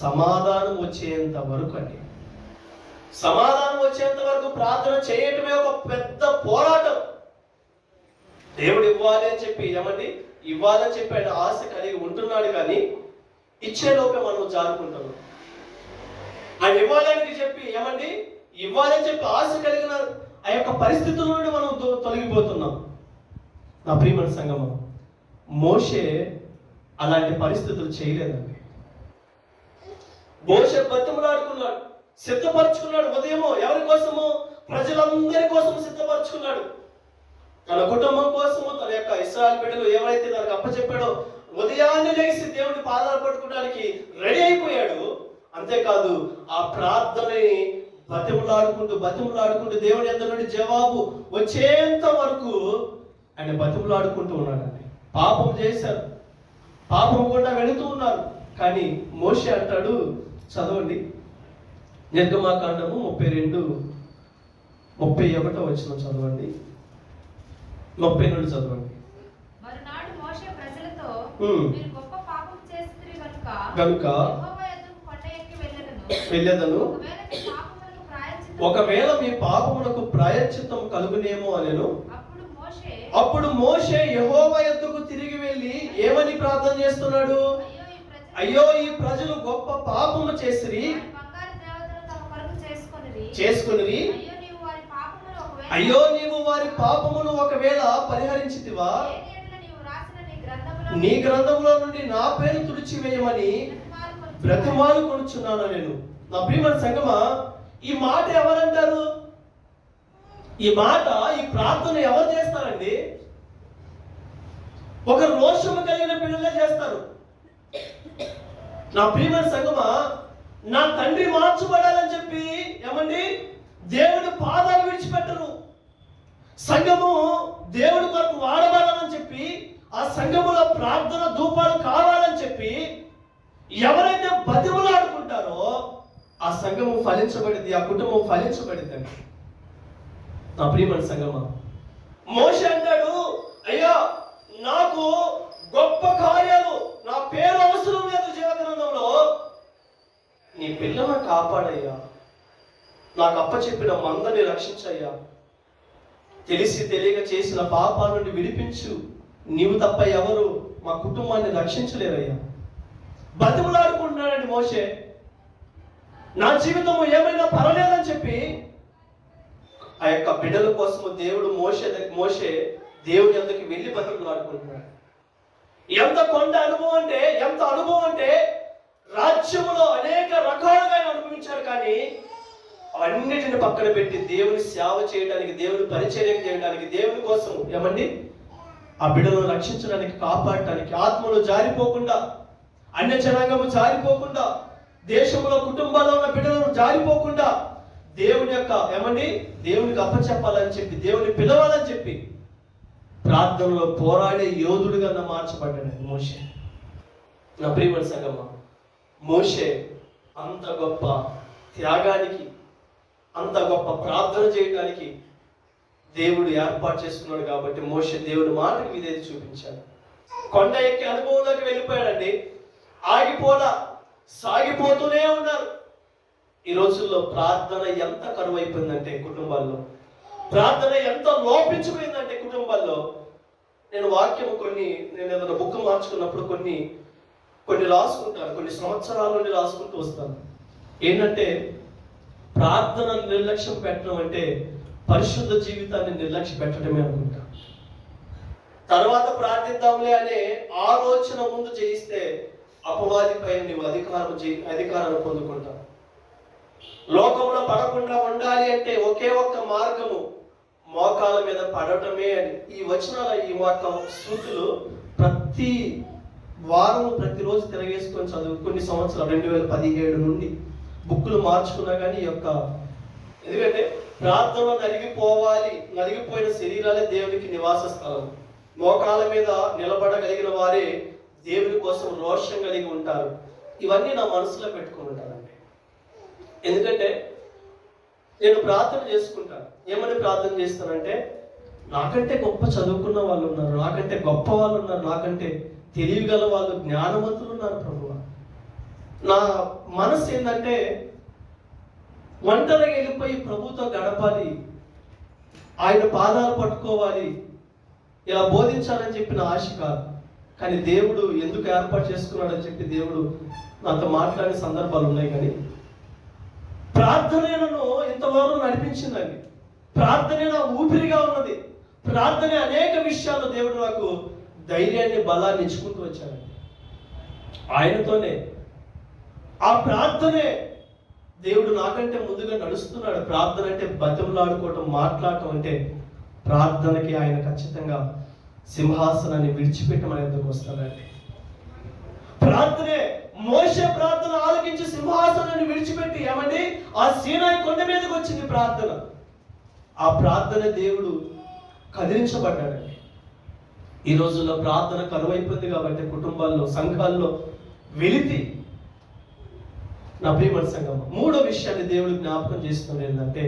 సమాధానం వచ్చేంత వరకు అండి. సమాధానం వచ్చేంత వరకు ప్రార్థన చేయటమే ఒక పెద్ద పోరాటం. దేవుడు ఇవ్వాలి అని చెప్పి ఏమండి ఇవ్వాలని చెప్పి ఆయన ఆశ కలిగి ఉంటున్నాడు, కానీ ఇచ్చే లోపే మనం జారుకుంటున్నాం. ఆయన ఇవ్వాలని చెప్పి ఏమండి ఇవ్వాలని చెప్పి ఆశ కలిగిన ఆ యొక్క పరిస్థితుల నుండి మనం తొలగిపోతున్నాం. నా ప్రియమైన సంగమం, మోషే అలాంటి పరిస్థితులు చేయలేదండి. మోషే బతిమలాడుకున్నాడు, సిద్ధపరచుకున్నాడు. ఉదయము ఎవరి కోసము? ప్రజలందరి కోసం సిద్ధపరచుకున్నాడు. తన కుటుంబం కోసము, తన యొక్క ఇశ్రాయేలు బిడ్డలు ఎవరైతే తనకు అప్పచెప్పాడో ఉదయాన్నే లేచి దేవుని పాదాలు పట్టుకోవడానికి రెడీ అయిపోయాడు. అంతేకాదు ఆ ప్రార్థనని బతిమలాడుకుంటూ దేవుని యొద్ద నుండి జవాబు వచ్చేంత వరకు ఆయన బతిమలాడుకుంటూ ఉన్నాడండి. పాపం చేశారు, పాపం కూడా వెళుతూ ఉన్నారు. కానీ మోషే అంటాడు, చదవండి నిర్గమాకాండము 32:31 వచనం చదవండి, 30 నుండి చదవండి. మరునాడు మోషే ప్రజలతో, మీరు గొప్ప పాపం చేసిరి గనుక యెహోవా యొద్దకు కొండ ఎక్కి వెళ్ళెదను. ఒకవేళ మీ పాపమునకు ప్రాయశ్చిత్తం కలుగునేమో అనెను. అప్పుడు మోషే యెహోవా యొద్దకు తిరిగి వెళ్ళి ఏమని ప్రార్థన చేస్తున్నాడు? అయ్యో ఈ ప్రజలు గొప్ప పాపము చేసిరి, అయ్యో నీవు వారి పాపమును ఒకవేళ పరిహరించితివా, నీ గ్రంథములో నుండి నా పేరు తుడిచివేయమని బ్రతిమాలు కొనుచున్నాను నేను. నా ప్రియమైన సంగమా, ఈ మాట ఎవరంటారు? ఈ మాట, ఈ ప్రార్థన ఎవరు చేస్తారండి? ఒక రోషము కలిగిన పిల్లలే చేస్తారు. నా ప్రియమైన సంగమా, నా తండ్రి మార్చబడాలని చెప్పి ఏమండి దేవుడి పాదాలు విడిచిపెట్టరు. సంఘము దేవుడి కొరకు వాడబడాలని చెప్పి, ఆ సంఘములో ప్రార్థన ధూపాలు కావాలని చెప్పి ఎవరైతే బతిమలాడుకుంటారో ఆ సంఘము ఫలించబడింది, ఆ కుటుంబం ఫలించబడింది. నా ప్రియమైన సంఘమా, మోషే అంటాడు, అయ్యా నాకు గొప్ప కార్యాలు, నా పేరు అవసరం లేదు జీవగ్రంథంలో, నీ పిల్లలను కాపాడయ్యా, నాకు అప్పచెప్పిన మందని రక్షించయ్యా, తెలిసి తెలియక చేసిన పాపాల నుండి విడిపించు, నీవు తప్ప ఎవరు మా కుటుంబాన్ని రక్షించలేరయ్యా. బతిమలాడుకుంటున్నాడండి మోషే. నా జీవితము ఏమైనా పర్వాలేదని చెప్పి ఆ యొక్క బిడ్డల కోసము దేవుడు మోషే దేవుడి యొద్దకు వెళ్ళి బతిమలాడుకుంటున్నాడు. ఎంత అనుభవం అంటే రాజ్యములో అనేక రకాలుగా అనుభవించారు. కానీ అన్నిటిని పక్కన పెట్టి దేవుని సేవ చేయడానికి, దేవుని పరిచర్య చేయడానికి, దేవుని కోసం ఏమండి ఆ బిడ్డలను రక్షించడానికి, కాపాడటానికి, ఆత్మలు జారిపోకుండా, అన్య జనాంగము జారిపోకుండా, దేశంలో కుటుంబాల్లో ఉన్న బిడ్డలను జారిపోకుండా దేవుని యొక్క ఏమండి దేవునికి అప్పచెప్పాలని చెప్పి, దేవుని పిలవాలని చెప్పి ప్రార్థనలో పోరాడే యోధుడిగా మార్చబడ్డాడు మోషే. నా ప్రియమైన సంగమా, మోషే అంత గొప్ప త్యాగానికి, అంత గొప్ప ప్రార్థన చేయడానికి దేవుడు ఏర్పాటు చేసుకున్నాడు. కాబట్టి మోషే దేవుడి మాటకి విధేయత చూపించాడు. కొండ ఎక్కి అనుభవంలోకి వెళ్ళిపోయాడండి. ఆగిపోలా, సాగిపోతూనే ఉన్నారు. ఈ రోజుల్లో ప్రార్థన ఎంత కరువు అయిపోయిందంటే కుటుంబాల్లో, ప్రార్థన ఎంత లోపించిపోయిందంటే కుటుంబాల్లో. నేను ఏదైనా బుక్ మార్చుకున్నప్పుడు కొన్ని రాసుకుంటాను, కొన్ని సంవత్సరాల నుండి రాసుకుంటూ వస్తాను. ఏంటంటే ప్రార్థన నిర్లక్ష్యం పెట్టడం అంటే పరిశుద్ధ జీవితాన్ని నిర్లక్ష్య పెట్టడమే అనుకుంటా. తర్వాత ప్రార్థిద్దాంలే అనే ఆలోచన ముందు చేయిస్తే అపవాది పైన నీవు అధికారాన్ని పొందుకుంటావు. లోకంలో పడకుండా ఉండాలి అంటే ఒకే ఒక్క మార్గము మోకాల మీద పడటమే అని. ఈ వచనాల ఈ సూతులు ప్రతి వారం ప్రతిరోజు తిరగేసుకొని చదువు కొన్ని సంవత్సరాలు 2017 నుండి బుక్కులు మార్చుకున్నా కానీ ఎందుకంటే ప్రార్థన నలిగిపోయిన శరీరాలే దేవునికి నివాస స్థలం. మోకాల మీద నిలబడగలిగిన వారే దేవుని కోసం రోషం కలిగి ఉంటారు. ఇవన్నీ నా మనసులో పెట్టుకుని ఉంటానండి. ఎందుకంటే నేను ప్రార్థన చేసుకుంటాను. ఏమని ప్రార్థన చేస్తానంటే, నాకంటే గొప్ప చదువుకున్న వాళ్ళు ఉన్నారు, నాకంటే గొప్ప వాళ్ళు ఉన్నారు, నాకంటే తెలియగల వాళ్ళు, జ్ఞానవంతులు ఉన్నారు ప్రభువా. నా మనసు ఏంటంటే ఒంటరిగా వెళ్ళిపోయి ప్రభుతో గడపాలి, ఆయన పాదాలు పట్టుకోవాలి, ఇలా బోధించాలని చెప్పిన ఆశ కాదు. కానీ దేవుడు ఎందుకు ఏర్పాటు చేసుకున్నాడని చెప్పి దేవుడు నాతో మాట్లాడే సందర్భాలు ఉన్నాయి. కానీ ప్రార్థనలను ఇంత ఇంతవరకు నడిపించిందండి. ప్రార్థనే నా ఊపిరిగా ఉన్నది. ప్రార్థనే అనేక విషయాల్లో దేవుడు నాకు ధైర్యాన్ని, బలాన్ని ఇచ్చుకుంటూ వచ్చాడండి. ఆయనతోనే ఆ ప్రార్థనే దేవుడు నాకంటే ముందుగా నడుస్తున్నాడు. ప్రార్థన అంటే బతిమలాడుకోవటం, మాట్లాడటం అంటే ప్రార్థనకి ఆయన ఖచ్చితంగా సింహాసనాన్ని విడిచిపెట్టి మన ఎదురుకు వస్తాడండి. ప్రార్థనే మోషే ప్రార్థన ఆలకించి సింహాసనాన్ని విడిచిపెట్టి ఏమండి ఆ సీనాయి కొండ మీదకి వచ్చింది ప్రార్థన. ఆ ప్రార్థన దేవుడు కదిలించబడ్డాడండి. ఈ రోజుల్లో ప్రార్థన కరువైపోయింది కాబట్టి కుటుంబాల్లో, సంఘాల్లో వెలితి. నా ప్రియమైన సంఘం, మూడో విషయాన్ని దేవుడు జ్ఞాపకం చేస్తుంది ఏంటంటే,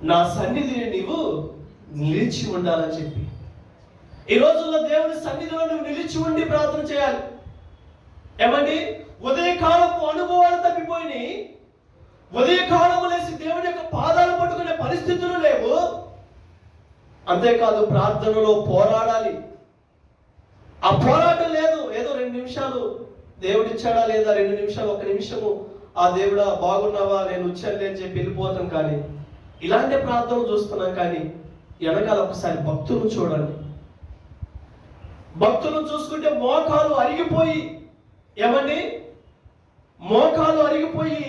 నా సన్నిధిని నీవు నిలిచి ఉండాలని చెప్పి. ఈ రోజుల్లో దేవుడి సన్నిధిలో నువ్వు నిలిచి ఉండి ప్రార్థన చేయాలి. ఏమండి ఉదయకాలపు అనుభవాలు తప్పిపోయినాయి. ఉదయకాలము లేసి దేవుడి యొక్క పాదాలు పట్టుకునే పరిస్థితులు లేవు. అంతేకాదు ప్రార్థనలో పోరాడాలి. ఆ పోరాటం లేదు. ఏదో 2 నిమిషాలు దేవుడు ఇచ్చాడా లేదా, 2 నిమిషాలు, 1 నిమిషము ఆ దేవుడా బాగున్నావా, నేను వచ్చానులే అని చెప్పి వెళ్ళిపోతాం. కానీ ఇలాంటి ప్రార్థనలు చూస్తున్నాం. కానీ వెనకాల ఒకసారి భక్తులను చూడండి. భక్తులను చూసుకుంటే మోకాలు అరిగిపోయి, ఏమండి మోకాలు అరిగిపోయి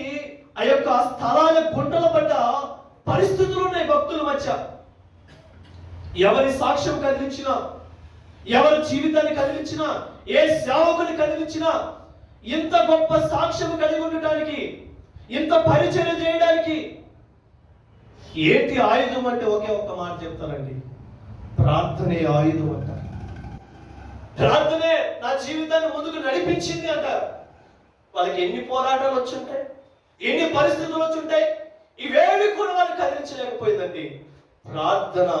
ఆ యొక్క స్థలాల గుంటల పడ్డ పరిస్థితులు ఉన్నాయి భక్తుల మధ్య. ఎవరి సాక్ష్యం కదిలించినా, ఎవరి జీవితాన్ని కదిలించినా, ఏ సేవకుని కదిలించినా, ఇంత గొప్ప సాక్ష్యం కలిగి ఉండటానికి, ఇంత పరిచయం చేయడానికి ఏంటి ఆయుధం అంటే ఒకే ఒక్క మాట చెప్తానండి, ప్రార్థనే ఆయుధం అంటారు. ప్రార్థనే నా జీవితాన్ని ముందుకు నడిపించింది అంటారు. వాళ్ళకి ఎన్ని పోరాటాలు వచ్చుంటాయి, ఎన్ని పరిస్థితులు వచ్చుంటాయి, ఇవేవి కూడా వాళ్ళు కదిలించలేకపోయిందండి. ప్రార్థన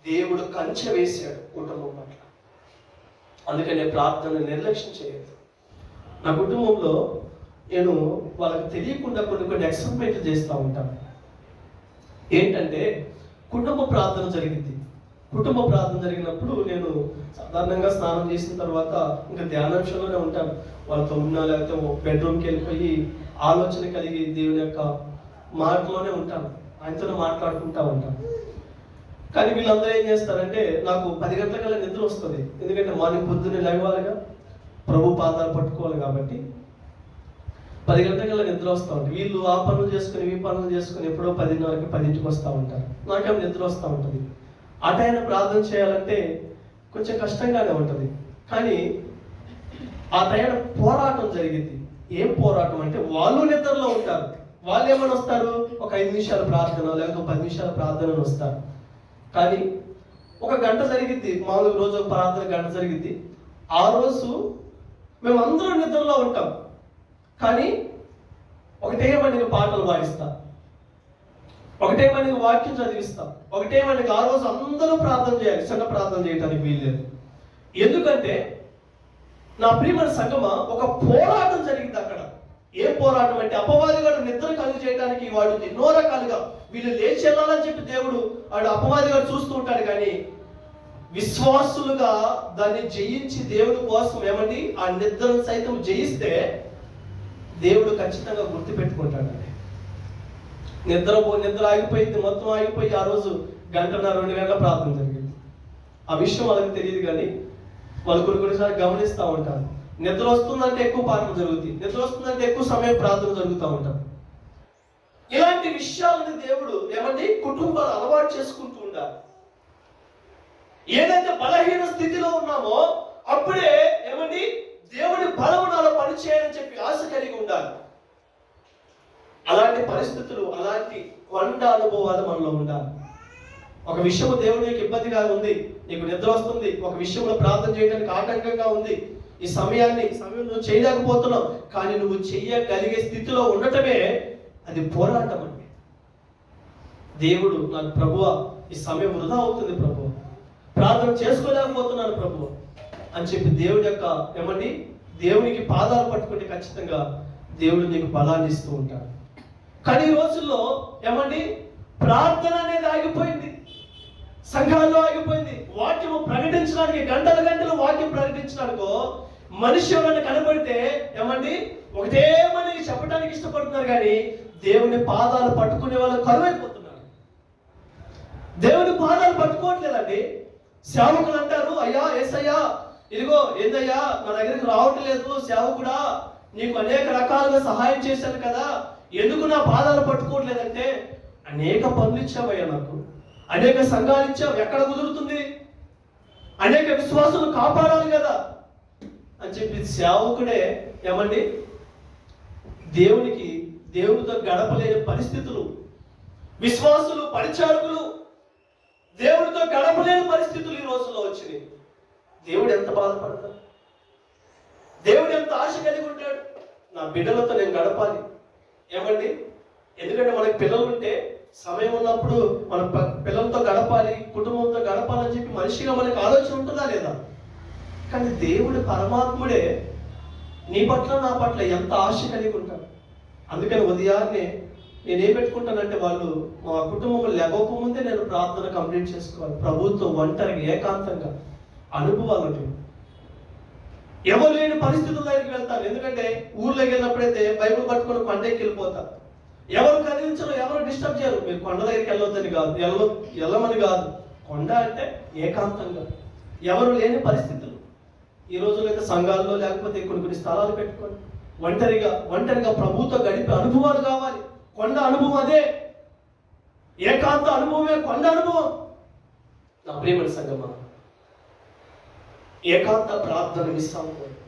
దేవుడు కంచె వేశాడు కుటుంబం పట్ల. అందుకనే ప్రార్థన నిర్లక్ష్యం చేయదు. నా కుటుంబంలో నేను వాళ్ళకి తెలియకుండా కొన్ని ఎక్స్పెరిమెంట్లు చేస్తూ ఉంటాను. ఏంటంటే కుటుంబ ప్రార్థన జరిగింది. కుటుంబ ప్రార్థన జరిగినప్పుడు నేను సాధారణంగా స్నానం చేసిన తర్వాత ఇంకా ధ్యానాంశంలోనే ఉంటాను. వాళ్ళతో ఉన్నా లేకపోతే బెడ్రూమ్కి వెళ్ళిపోయి ఆలోచన కలిగి దేవుని యొక్క మాటలోనే ఉంటాను, ఆయనతోనే మాట్లాడుకుంటా ఉంటాను. కానీ వీళ్ళందరూ ఏం చేస్తారంటే, నాకు 10 గంటలకల్లా నిద్ర వస్తుంది. ఎందుకంటే మార్నింగ్ పొద్దున్నే లేవాలిగా, ప్రభు పాదాలు పట్టుకోవాలి కాబట్టి 10 గంటలకల్లా నిద్ర వస్తూ ఉంటుంది. వీళ్ళు ఆ పనులు చేసుకుని ఈ పనులు చేసుకుని ఎప్పుడో 10:30కి 10ంటికి వస్తూ ఉంటారు. నాకేమో నిద్ర వస్తూ ఉంటుంది. ఆ టైం ప్రార్థన చేయాలంటే కొంచెం కష్టంగానే ఉంటుంది. కానీ ఆ టైం పోరాటం జరిగింది. ఏం పోరాటం అంటే, వాళ్ళు నిద్రలో ఉంటారు. వాళ్ళు ఏమని వస్తారు, ఒక 5 నిమిషాల ప్రార్థన లేకపోతే 10 నిమిషాల ప్రార్థన వస్తారు. కానీ ఒక గంట జరిగిద్ది, మామూలుగా రోజు ప్రార్థన గంట జరిగిద్ది. ఆ రోజు మేము అందరం నిద్రలో ఉంటాం. కానీ ఒకటే మనకి పాటలు పాడిస్తా, ఒకటే మనకి వాక్యం చదివిస్తాం, ఒకటే మనకి ఆ రోజు అందరూ ప్రార్థన చేయాలి. చిన్న ప్రార్థన చేయడానికి వీల్లేదు. ఎందుకంటే నా ప్రియమైన సంగమా, ఒక పోరాటం జరిగింది అక్కడ. ఏ పోరాటం అంటే, అపవాదిగాడు నిద్ర కలుగు చేయడానికి వాడు ఎన్నో రకాలుగా వీళ్ళు లేచి వెళ్ళాలని చెప్పి దేవుడు వాడు అపవాదిగాడు చూస్తూ ఉంటాడు. కానీ విశ్వాసులుగా దాన్ని జయించి దేవుడి కోసం ఏమండి ఆ నిద్రను సైతం జయిస్తే దేవుడు ఖచ్చితంగా గుర్తుపెట్టుకుంటాడండి. నిద్ర ఆగిపోయింది, మొత్తం ఆగిపోయి ఆ రోజు 1.5-2 గంటల ప్రార్థన జరిగింది. ఆ విషయం వాళ్ళకి తెలియదు. కానీ వాళ్ళు కొన్నిసార్లు గమనిస్తూ ఉంటారు. నిద్ర వస్తుందంటే ఎక్కువ పాటలు జరుగుతాయి, నిద్ర వస్తుందంటే ఎక్కువ సమయం ప్రార్థన జరుగుతూ ఉంటాం. ఇలాంటి విషయాలని దేవుడు ఏమండి కుటుంబాలు అలవాటు చేసుకుంటూ ఉండాలి. ఏదైతే బలహీన స్థితిలో ఉన్నామో అప్పుడే ఏమండి దేవుడి బలము నాలో పనిచేయాలని చెప్పి ఆశ కలిగి ఉండాలి. అలాంటి పరిస్థితులు, అలాంటి కొండ అనుభవాలు మనలో ఉండాలి. ఒక విషయము దేవుడు నీకు ఇబ్బందిగా ఉంది, నీకు నిద్ర వస్తుంది, ఒక విషయంలో ప్రార్థన చేయడానికి ఆటంకంగా ఉంది, ఈ సమయం నువ్వు చేయలేకపోతున్నావు, కానీ నువ్వు చెయ్యగలిగే స్థితిలో ఉండటమే అది పోరాటం అండి. దేవుడు నాకు ప్రభువా ఈ సమయం వృధా అవుతుంది ప్రభువా, ప్రార్థన చేసుకోలేకపోతున్నాను ప్రభువా అని చెప్పి దేవుడి యొక్క ఏమండి దేవునికి పాదాలు పట్టుకుంటే ఖచ్చితంగా దేవుడు నీకు బలాన్ని ఇస్తూ ఉంటాడు. కానీ ఈ రోజుల్లో ఏమండి ప్రార్థన అనేది ఆగిపోయింది, సంఘాల్లో ఆగిపోయింది. వాక్యము ప్రకటించడానికి గంటలు వాక్యం ప్రకటించడానికో మనిషి ఎవరైనా కనబడితే ఏమండి ఒకటే మనకి చెప్పడానికి ఇష్టపడుతున్నారు. కానీ దేవుని పాదాలు పట్టుకునే వాళ్ళు కరువైపోతున్నారు. దేవుని పాదాలు పట్టుకోవట్లేదండి. సేవకులు అంటారు, అయ్యా యేసయ్యా ఇదిగో ఏందయ్యా నా దగ్గరికి రావట్లేదు, సేవకుడా నీకు అనేక రకాలుగా సహాయం చేశాను కదా, ఎందుకు నా పాదాలు పట్టుకోవట్లేదంటే, అనేక పనులు ఇచ్చావయ్యా, నాకు అనేక సంఘాలు ఇచ్చావు, ఎక్కడ కుదురుతుంది, అనేక విశ్వాసాలు కాపాడాలి కదా అని చెప్పి సేవకుడే ఏమండి దేవునితో గడపలేని పరిస్థితులు, విశ్వాసులు పరిచారకులు దేవుడితో గడపలేని పరిస్థితులు ఈ రోజుల్లో వచ్చినాయి. దేవుడు ఎంత బాధపడతాడు, దేవుడు ఎంత ఆశ కలిగి ఉంటాడు, నా బిడ్డలతో నేను గడపాలి. ఏమండి, ఎందుకంటే మనకి పిల్లలు ఉంటే సమయం ఉన్నప్పుడు మన పిల్లలతో గడపాలి, కుటుంబంతో గడపాలని చెప్పి మనిషిగా మనకి ఆలోచన ఉంటుందా లేదా? కానీ దేవుడు పరమాత్ముడే నీ పట్ల నా పట్ల ఎంత ఆశ కలిగి ఉంటాడు. అందుకని ఉదయాన్నే నేనేం పెట్టుకుంటానంటే, వాళ్ళు మా కుటుంబం లేకపోకముందే నేను ప్రార్థన కంప్లీట్ చేసుకోవాలి. ప్రభుత్వం ఒంటరిగా ఏకాంతంగా అనుభవాలు ఉంటాయి. ఎవరు లేని పరిస్థితుల దగ్గరికి వెళ్తాను. ఎందుకంటే ఊర్లోకి వెళ్ళినప్పుడైతే బైబిల్ పట్టుకొని కొండకి వెళ్ళిపోతా. ఎవరు కదిలించరు, ఎవరు డిస్టర్బ్ చేయరు. మీరు కొండ దగ్గరికి వెళ్ళొద్దని కాదు, వెళ్ళమని కాదు. కొండ అంటే ఏకాంతంగా ఎవరు లేని పరిస్థితులు. ఈ రోజుల్లో అయితే సంఘాల్లో లేకపోతే కొన్ని స్థలాలు పెట్టుకొని ఒంటరిగా ప్రభుతో గడిపే అనుభవాలు కావాలి. కొండ అనుభవం అదే, ఏకాంత అనుభవమే కొండ అనుభవం. నా ప్రియమైన సంగమా, ఏకాంత ప్రార్థన మిస్ అవ్వకూడదు,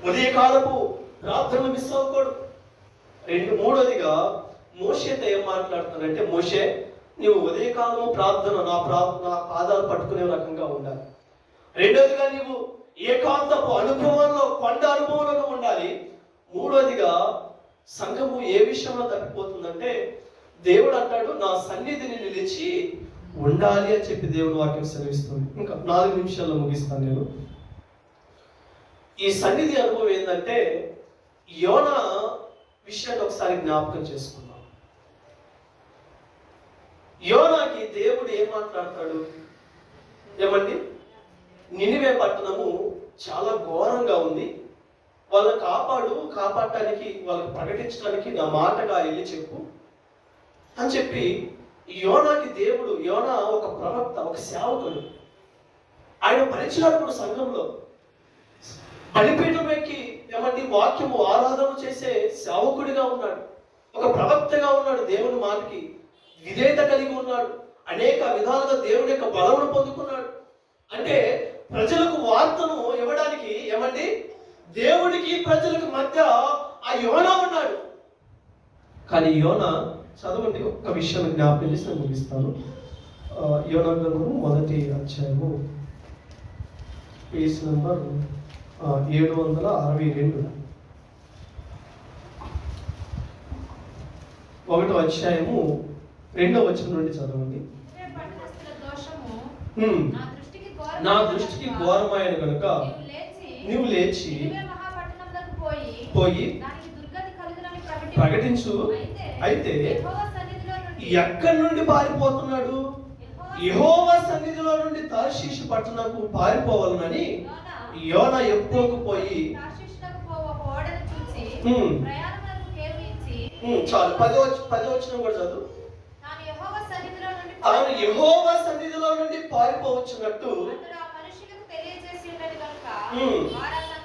ఉదయకాలపు ప్రార్థన మిస్ అవ్వకూడదు. మూడోదిగా మోషేతో ఏం మాట్లాడుతున్నానంటే, మోషే నువ్వు ఉదయకాలము ప్రార్థన నా పాదాలు పట్టుకునే రకంగా ఉండాలి. రెండోదిగా నీవు ఏకాంతపు అనుభవంలో కొండ అనుభవంలో ఉండాలి. మూడోదిగా సంఘము ఏ విషయంలో తప్పిపోతుందంటే, దేవుడు అంటాడు నా సన్నిధిని నిలిచి ఉండాలి అని చెప్పి దేవుని వాక్యం సెలవిస్తుంది. ఇంకా 4 నిమిషాల్లో ముగిస్తాను నేను. ఈ సన్నిధి అనుభవం ఏంటంటే, యోనా విషయాన్ని ఒకసారి జ్ఞాపకం చేసుకుందాం. యోనాకి దేవుడు ఏం మాట్లాడతాడు ఏమండి, నినివే పట్టణము చాలా ఘోరంగా ఉంది, వాళ్ళని కాపాడటానికి వాళ్ళకి ప్రకటించడానికి నా మాటగా వెళ్ళి చెప్పు అని చెప్పి యోనాకి దేవుడు, యోనా ఒక ప్రవక్త, ఒక సేవకుడు, ఆయన పరిచారకుడు, సంఘంలో బలిపీఠం ఎక్కి ఏమంటే వాక్యము ఆరాధన చేసే సేవకుడిగా ఉన్నాడు, ఒక ప్రవక్తగా ఉన్నాడు, దేవుని మాటకి విధేయత కలిగి ఉన్నాడు, అనేక విధాలుగా దేవుని యొక్క బలమును పొందుకున్నాడు. అంటే ప్రజలకు వార్తను ఇవ్వడానికి ఏమండి దేవుడికి ప్రజలకు మధ్య ఆ యోనా ఉన్నాడు. కానీ యోనా చదవండి, ఒక్క విషయం జ్ఞాపకం చేసి నేను ముగిస్తాను. యోనా గ్రంథము 1వ అధ్యాయము పేజ్ నంబర్ 762. 1వ అధ్యాయము 2వ వచనం నుండి చదవండి. నా దృష్టికి ఘోరమైన కనుక నీవు లేచి పోయి ప్రకటించు. అయితే ఎక్కడి నుండి పారిపోతున్నాడు? యెహోవా సన్నిధిలో నుండి తర్షీషు పట్టణంకు పారిపోవాలని యోనా ఎప్పుకోకపోయి చాలు 10వ వచనం కూడా చదువు. తాను యెహోవా సన్నిధిలో నుండి పారిపోవచ్చున్నట్టు.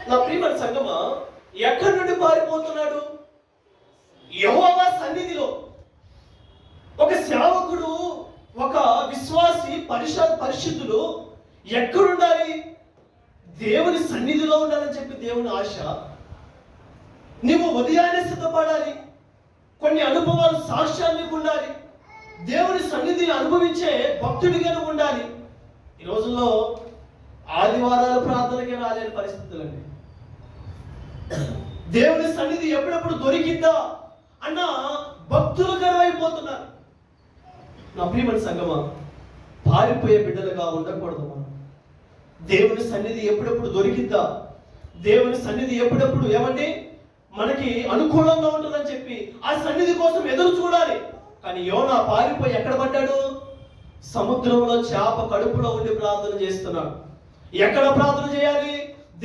నా ప్రియమైన సంగమా, ఎక్కడి నుండి పారిపోతున్నాడు? యెహోవా సన్నిధిలో. ఒక సేవకుడు, ఒక విశ్వాసి, పరిశుద్ధుడు ఎక్కడుండాలి? దేవుని సన్నిధిలో ఉండాలని చెప్పి దేవుని ఆశ. నువ్వు ఉదయాన్నే సిద్ధపడాలి, కొన్ని అనుభవాలు సాక్ష్యాన్ని ఉండాలి, దేవుని సన్నిధిని అనుభవించే భక్తుడిగా ఉండాలి. ఈ రోజుల్లో ఆదివారాలు ప్రార్థనకి రాలేని పరిస్థితులండి. దేవుని సన్నిధి ఎప్పుడెప్పుడు దొరికిద్దా అన్న భక్తులు కరువైపోతున్నారు. నా ప్రియమైన సంగమా, పారిపోయే బిడ్డలుగా ఉండకూడదు మనం. దేవుని సన్నిధి ఎప్పుడెప్పుడు దొరికిద్దా, దేవుని సన్నిధి ఎప్పుడెప్పుడు ఏమంటే మనకి అనుకూలంగా ఉంటుందని చెప్పి ఆ సన్నిధి కోసం ఎదురు చూడాలి. కానీ యోనా పారిపోయి ఎక్కడ పడ్డాడు? సముద్రంలో చేప కడుపులో ఉండి ప్రార్థన చేస్తున్నాడు. ఎక్కడ ప్రార్థన చేయాలి?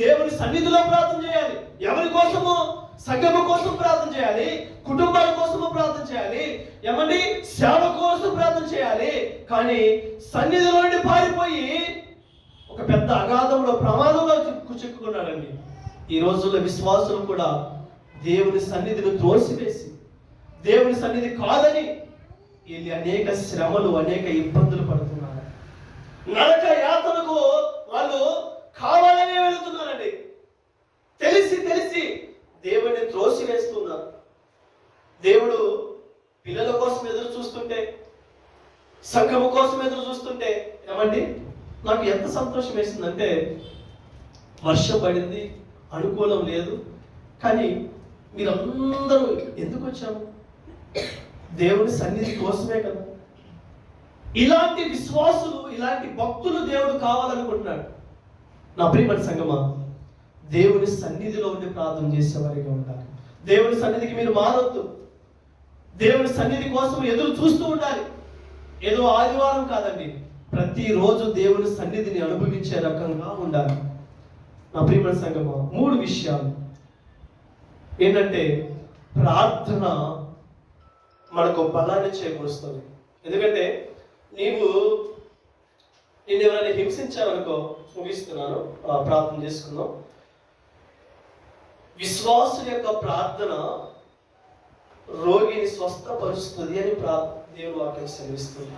దేవుని సన్నిధిలో ప్రార్థన చేయాలి. ఎవరి కోసము? సంఘము కోసం ప్రార్థన చేయాలి, కుటుంబాల కోసము ప్రార్థన చేయాలి, ఏమండి సేవ కోసం ప్రార్థన చేయాలి. కానీ సన్నిధిలో నుండి పారిపోయి ఒక పెద్ద అగాధంలో ప్రమాదంలో చిక్కుకున్నాడండి. ఈ రోజుల్లో విశ్వాసులు కూడా దేవుని సన్నిధిని త్రోసివేసి దేవుని సన్నిధి కాదని వీళ్ళు అనేక శ్రమలు, అనేక ఇబ్బందులు పడుతున్నారు. నరక యాతనకు వాళ్ళు కావాలనే వెళుతున్నారండి. తెలిసి తెలిసి దేవుడిని త్రోసివేస్తున్నారు. దేవుడు పిల్లల కోసం ఎదురు చూస్తుంటే, సంఘము కోసం ఎదురు చూస్తుంటే ఏమండి నాకు ఎంత సంతోషం వేసిందంటే, వర్షం పడింది, అనుకూలం లేదు, కానీ మీరందరూ ఎందుకు వచ్చాము? దేవుని సన్నిధి కోసమే కదా. ఇలాంటి విశ్వాసులు, ఇలాంటి భక్తులు దేవుడు కావాలనుకుంటున్నాడు. నా ప్రియమైన సంగమా, దేవుని సన్నిధిలో ఉండి ప్రార్థన చేసేవారిగా ఉండాలి. దేవుని సన్నిధికి మీరు మారొద్దు. దేవుని సన్నిధి కోసం ఎదురు చూస్తూ ఉండాలి. ఏదో ఆదివారం కాదండి, ప్రతిరోజు దేవుని సన్నిధిని అనుభవించే రకంగా ఉండాలి. నా ప్రియమైన సంగమా, 3 విషయాలు ఏంటంటే, ప్రార్థన మనకు బలాన్ని చేకూరుస్తుంది. ఎందుకంటే నిన్ను ఎవరైనా హింసించావనుకో, ముగిస్తున్నాను, ప్రార్థన చేసుకుందాం. విశ్వాసం యొక్క ప్రార్థన రోగిని స్వస్థపరుస్తుంది అని దేవుడు వాక్యం సెలవిస్తుంది.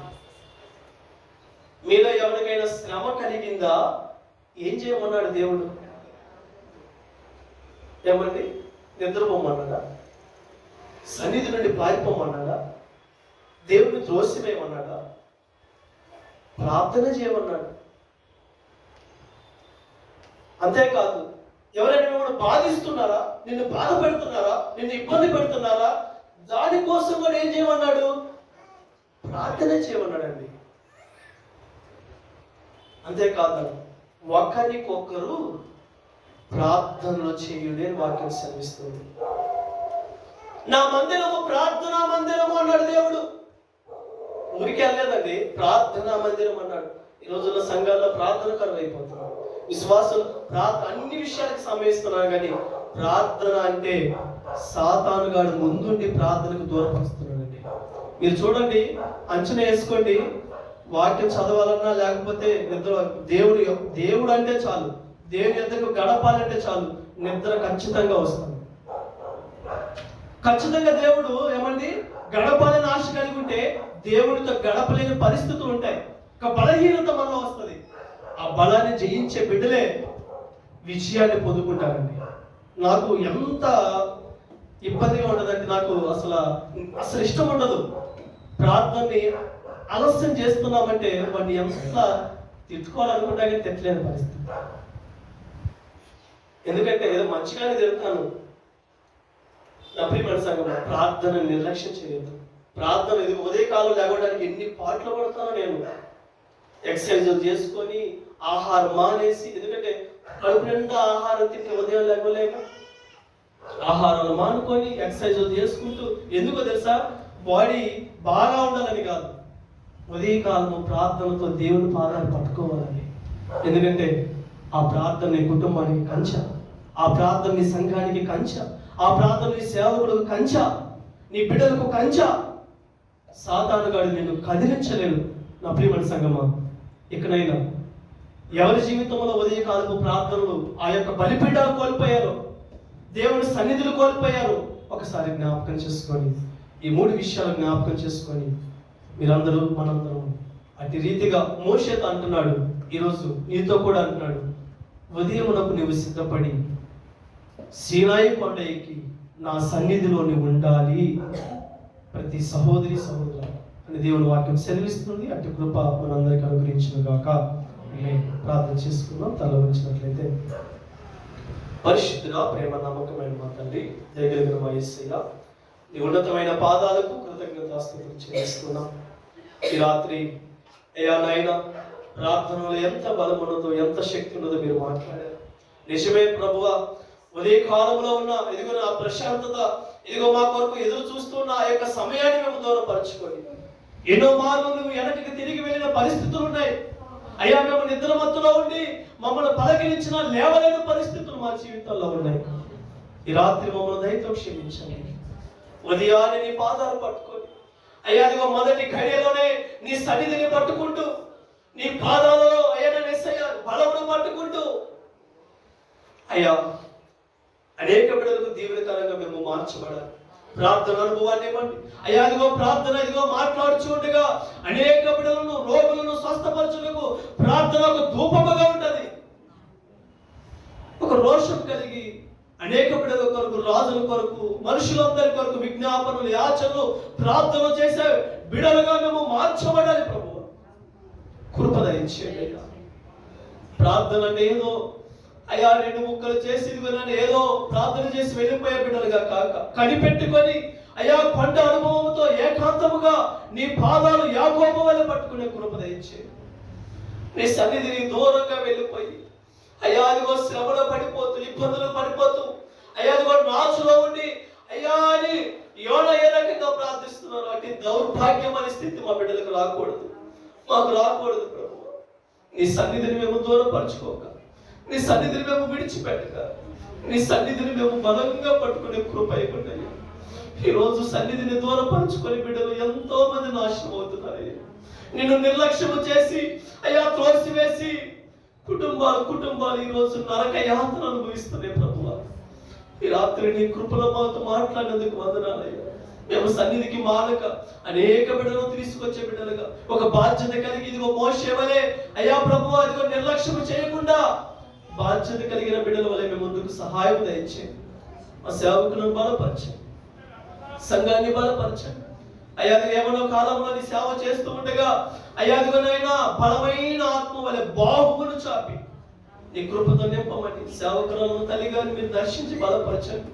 మీలో ఎవరికైనా శ్రమ కలిగిందా? ఏం చేయమన్నాడు దేవుడు? ఏమండి నిద్రపోమన్నాడా? సన్నిధి నుండి పారిపోమన్నాడా? దేవుడిని త్రోసివేయమన్నాడా? ప్రార్థన చేయమన్నాడు. అంతేకాదు, ఎవరైనా మిమ్మల్ని బాధిస్తున్నారా, నిన్ను బాధ పెడుతున్నారా, నిన్ను ఇబ్బంది పెడుతున్నారా, దానికోసం కూడా ఏం చేయమన్నాడు? ప్రార్థన చేయమన్నాడండి. అంతేకాదు, ఒకరికొకరు ప్రార్థనలో చేయుడి అని వాక్యం సెలవిస్తుంది. నా మందిరము ప్రార్థనా మందిరము అన్నాడు దేవుడు. ఊరికి వెళ్ళలేదండి, ప్రార్థనా మందిరం అన్నాడు. ఈ రోజుల్లో సంఘాల్లో ప్రార్థన కరువు అయిపోతున్నారు. విశ్వాసులు అన్ని విషయాలకు సమయిస్తున్నారు, కానీ ప్రార్థన అంటే సాతానుగాడు ముందుండి ప్రార్థనకు దూరపరుస్తున్నాడండి. మీరు చూడండి, అంచనా వేసుకోండి, వాక్యం చదవాలన్నా లేకపోతే నిద్ర, దేవుడు అంటే చాలు, దేవుని యొద్దకు గడపాలంటే చాలు, నిద్ర ఖచ్చితంగా వస్తుంది. ఖచ్చితంగా దేవుడు ఏమండి గడపాలని ఆశ కలిగి ఉంటే దేవుడితో గడపలేని పరిస్థితులు ఉంటాయి. ఒక బలహీనత మనలో వస్తుంది. ఆ బలాన్ని జయించే బిడ్డలే విజయాన్ని పొందుకుంటారండి. నాకు ఎంత ఇబ్బందిగా ఉండదంటే, నాకు అసలు ఇష్టం ఉండదు. ప్రార్థనని ఆలస్యం చేస్తున్నామంటే వాడిని ఎంత తిట్టుకోవాలనుకుంటా కానీ తిట్టలేని పరిస్థితి. ఎందుకంటే ఏదో మంచిగానే తిడతాను. నా ప్రియమైన సంఘం, ప్రార్థన నిర్లక్ష్యం చేయొద్దు. ప్రార్థన ఇది ఉదయకాలం లేవడానికి ఎన్ని పాటలు పడతానో నేను. ఎక్సర్సైజ్ చేసుకొని ఆహారం మానేసి, ఎందుకంటే కడుపు నిండా ఆహారం తింటే ఉదయం లేక ఆహారాలు మానుకొని ఎక్సర్సైజ్ చేసుకుంటూ, ఎందుకో తెలుసా, బాడీ బాగా ఉండాలని కాదు, ఉదయకాలము ప్రార్థనతో దేవుని పాదాలు పట్టుకోవాలని. ఎందుకంటే ఆ ప్రార్థన నీ కుటుంబానికి కంచ, ఆ ప్రార్థన నీ సంఘానికి కంచ, ఆ ప్రార్థన నీ సేవకులకు కంచ, నీ బిడ్డలకు కంచ. సాతానుగాడు నిన్ను కదిలించలేడు. నా ప్రియమైన సంగమా, ఇకనైనా ఎవరి జీవితంలో ఉదయకాలపు ప్రార్థనలు, ఆ యొక్క బలిపీఠాలు కోల్పోయారు, దేవుని సన్నిధులు కోల్పోయారు, ఒకసారి జ్ఞాపకం చేసుకొని, ఈ 3 విషయాలు జ్ఞాపకం చేసుకొని, మీరందరూ మనందరం అట్టి రీతిగా మోషేతో అంటున్నాడు, ఈరోజు నీతో కూడా అంటున్నాడు, ఉదయమునకు నీవు సిద్ధపడి సీనాయి కొండ ఎక్కి నా సన్నిధిలో నీవు ఉండాలి, ప్రతి సహోదరి సహోదర అని దేవుని వాక్యం సెలవిస్తుంది. అట్టి కృప మనందరికీ అనుగ్రహించును గాక. ప్రార్థన చేసుకుందాం. తల వచ్చినట్లయితే. పరిశుద్ధుడా, ప్రేమ నమ్మకమైన మా తండ్రి, దయగలిగిన మా యేసయ్య, నీ ఉన్నతమైన పాదాలకు కృతజ్ఞతాస్తుతులు చెల్లిస్తున్నాం. ఈ రాత్రి అయ్యా నాయన, ప్రార్థనలో ఎంత బలం ఉన్నదో, ఎంత శక్తి ఉన్నదో మీరు మాట్లాడారు. నిజమే ప్రభువా, ఉదయ కాలంలో ఉన్న ఇదిగో నా ప్రశాంతత, ఇదిగో మా కొరకు ఎదురు చూస్తున్న ఆ యొక్క సమయాన్ని మేము దూరపరచుకొని, ఎన్నో మార్లు నువ్వు వెనక్కి తిరిగి వెళ్ళిన పరిస్థితులు ఉన్నాయి అయ్యా. మేము నిద్ర మత్తులో ఉండి మమ్మల్ని పలకరించిన లేవలేని పరిస్థితులు మా జీవితాల్లో ఉన్నాయి. ఈ రాత్రి మమ్మల్ని దయతో క్షమించండి. ఉదయాన్నే నీ పాదాలు పట్టుకొని అయ్యా అదిగో మొదటి ఘడియలోనే నీ సన్నిధిని పట్టుకుంటూ నీ పాదాలలో అయ్యా బలమును పట్టుకుంటూ అయ్యా అనేక బిడ్డలకు దీవెనకరంగా మేము మార్చబడాలి. ప్రార్థన అనుభవాన్ని ఇవ్వండి అయ్యా. అదిగో ప్రార్థన ఇదిగో మాట్లాడుచుండగా అనేక బిడ్డలను రోగులను స్వస్థపరచుటకు ప్రార్థన ఒక ధూపముగా ఉంటది. ఒక రోషం కలిగి అనేక బిడ్డల కొరకు, రాజుల కొరకు, మనుషులందరి కొరకు విజ్ఞాపనలు, యాచనలు, ప్రార్థనలు చేసే బిడ్డలుగా మేము మార్చబడాలి. ప్రభు కృప దయచేయండి అయ్యా. ప్రార్థన అంటే ఏదో అయ్యా 2 ముక్కలు చేసి ఏదో ప్రార్థన చేసి వెళ్ళిపోయే బిడ్డలుగా కాక కనిపెట్టుకొని అయ్యా కొండ అనుభవంతో ఏకాంతముగా నీ పాదాలు యాకోబు వలె పట్టుకునే కృప దయచేయండి. నీ సన్నిధిని దూరంగా వెళ్ళిపోయి అయ్యా అదిగో శ్రమలో పడిపోతూ, ఇబ్బందులు పడిపోతూ అయ్యా అదిగో నాచులో ఉండి అయ్యా అని యోన ఏ రకంగా ప్రార్థిస్తున్నారు. అటు దౌర్భాగ్యం అనే స్థితి మా బిడ్డలకు రాకూడదు, మాకు రాకూడదు. ప్రభు నీ సన్నిధిని మేము దూరపరచుకోక, నీ సన్నిధిని మేము విడిచిపెట్టక, నీ సన్నిధిని మేము బలంగా పట్టుకునే కృప ఇవ్వండి. ఈరోజు సన్నిధిని దూరపరచుకొని బిడ్డలు ఎంతో మంది నాశనం అవుతున్నారు. నిన్ను నిర్లక్ష్యము చేసి అయ్యా త్రోసివేసి కుటుంబాలు ఈరోజు నరక యాతన అనుభవిస్తున్నాయి. ప్రభువా ఈ రాత్రి నీ కృపలో మాతో మాట్లాడినందుకు వందనాలయ్యా. మేము సన్నిధికి మానక అనేక బిడ్డలను తీసుకొచ్చే బిడ్డలుగా ఒక బాధ్యత కలిగి ఇదిగో మోషే వలె అయ్యా ప్రభువా ఇదిగో నిర్లక్ష్యం చేయకుండా బాధ్యత కలిగిన బిడ్డల వలె మేము ముందుకు సహాయం దయచేయండి. మా సేవకులను బలపరచండి, సంఘాన్ని బలపరచండి అయ్యా. ఏమనో కాలంలో నీ సేవ చేస్తూ ఉండగా అయ్యా అదిగోనైనా బలమైన ఆత్మ వలె బాహువును చాపి నీ కృపతో నింపమని సేవకులను తల్లిగారిని మీరు దర్శించి బలపరచండి.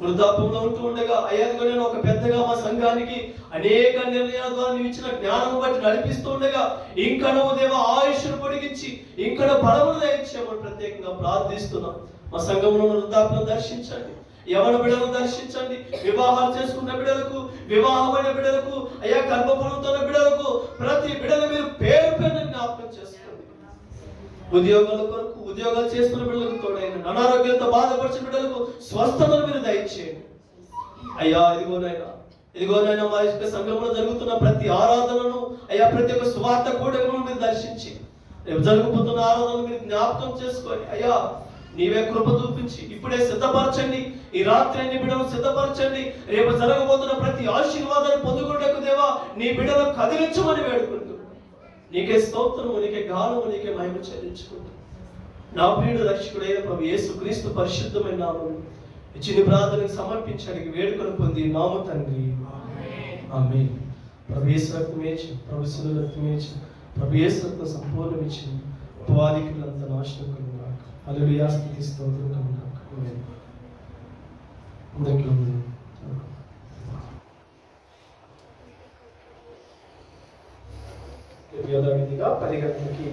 వృద్ధాప్యంలో ఉంటూ ఉండగా అయ్యా అదిగోనైనా ఒక పెద్దగా మా సంఘానికి అనేక నిర్ణయాల ద్వారా నువ్వు ఇచ్చిన జ్ఞానం బట్టి నడిపిస్తూ ఉండగా ఇంకా నువ్వు దేవ ఆయుష్ను పొడిగించి ఇంకా బలమును దయచేయమని ప్రత్యేకంగా ప్రార్థిస్తున్నాం. మా సంఘంలో వృద్ధాప్యం దర్శించండి, యవన బిడ్డలను దర్శించండి, వివాహాలు చేసుకున్న బిడ్డలకు, వివాహమైన బిడ్డలకు అయ్యా గర్భఫలంతో బిడ్డలకు ప్రతి బిడ్డను మీరు పేరు పేరు జ్ఞాపకం చేసుకోండి. ఉద్యోగాల కొరకు ఉద్యోగాలు చేసుకున్న బిడ్డలకు తోడైన, అనారోగ్యంతో బాధపరిచిన బిడ్డలకు స్వస్థతను మీరు దయచేయండి అయ్యా. ఇదిగోనైనా మా యొక్క సంఘంలో జరుగుతున్న ప్రతి ఆరాధనను అయ్యా ప్రతి ఒక్క స్వార్థ కూటమును మీరు దర్శించి రేపు జరుగుతున్న ఆరాధనను మీరు జ్ఞాపకం చేసుకొని అయ్యా నీవే కృప చూపించి ఇప్పుడే సిద్ధపరచండి. ఈ రాత్రి నీ బిడ్డలు సిద్ధపరచండి. రేపు జరగబోతున్న ప్రతి ఆశీర్వాదాన్ని పొందుకుంటకు దేవా నీ బిడ్డలు కదిలించమని వేడుకుంటూ నీకే స్తోత్రము, నీకే గానము, నీకే మహిమ చెల్లించుకుంటూ నా ప్రియుడు రక్షకుడైన ప్రభు యేసుక్రీస్తు పరిశుద్ధమైన నామములో చిన్న ప్రార్థనకు సమర్పించడానికి వేడుకను పొంది నామ తండ్రి ఆమేన్. ప్రభు యేసు రక్తమే ఇచ్చింది, ప్రభు శిలువ రక్తమే ఇచ్చింది, ప్రభు యేసు రక్తం సంపూర్ణం ఇచ్చింది. అపవాదికులంతా నాశనం కలుగును. హల్లెలూయా, స్తుతి స్తోత్రం కలుగును. ఆమేన్. అందరికీ యథావిధిగా 10 గంటలకి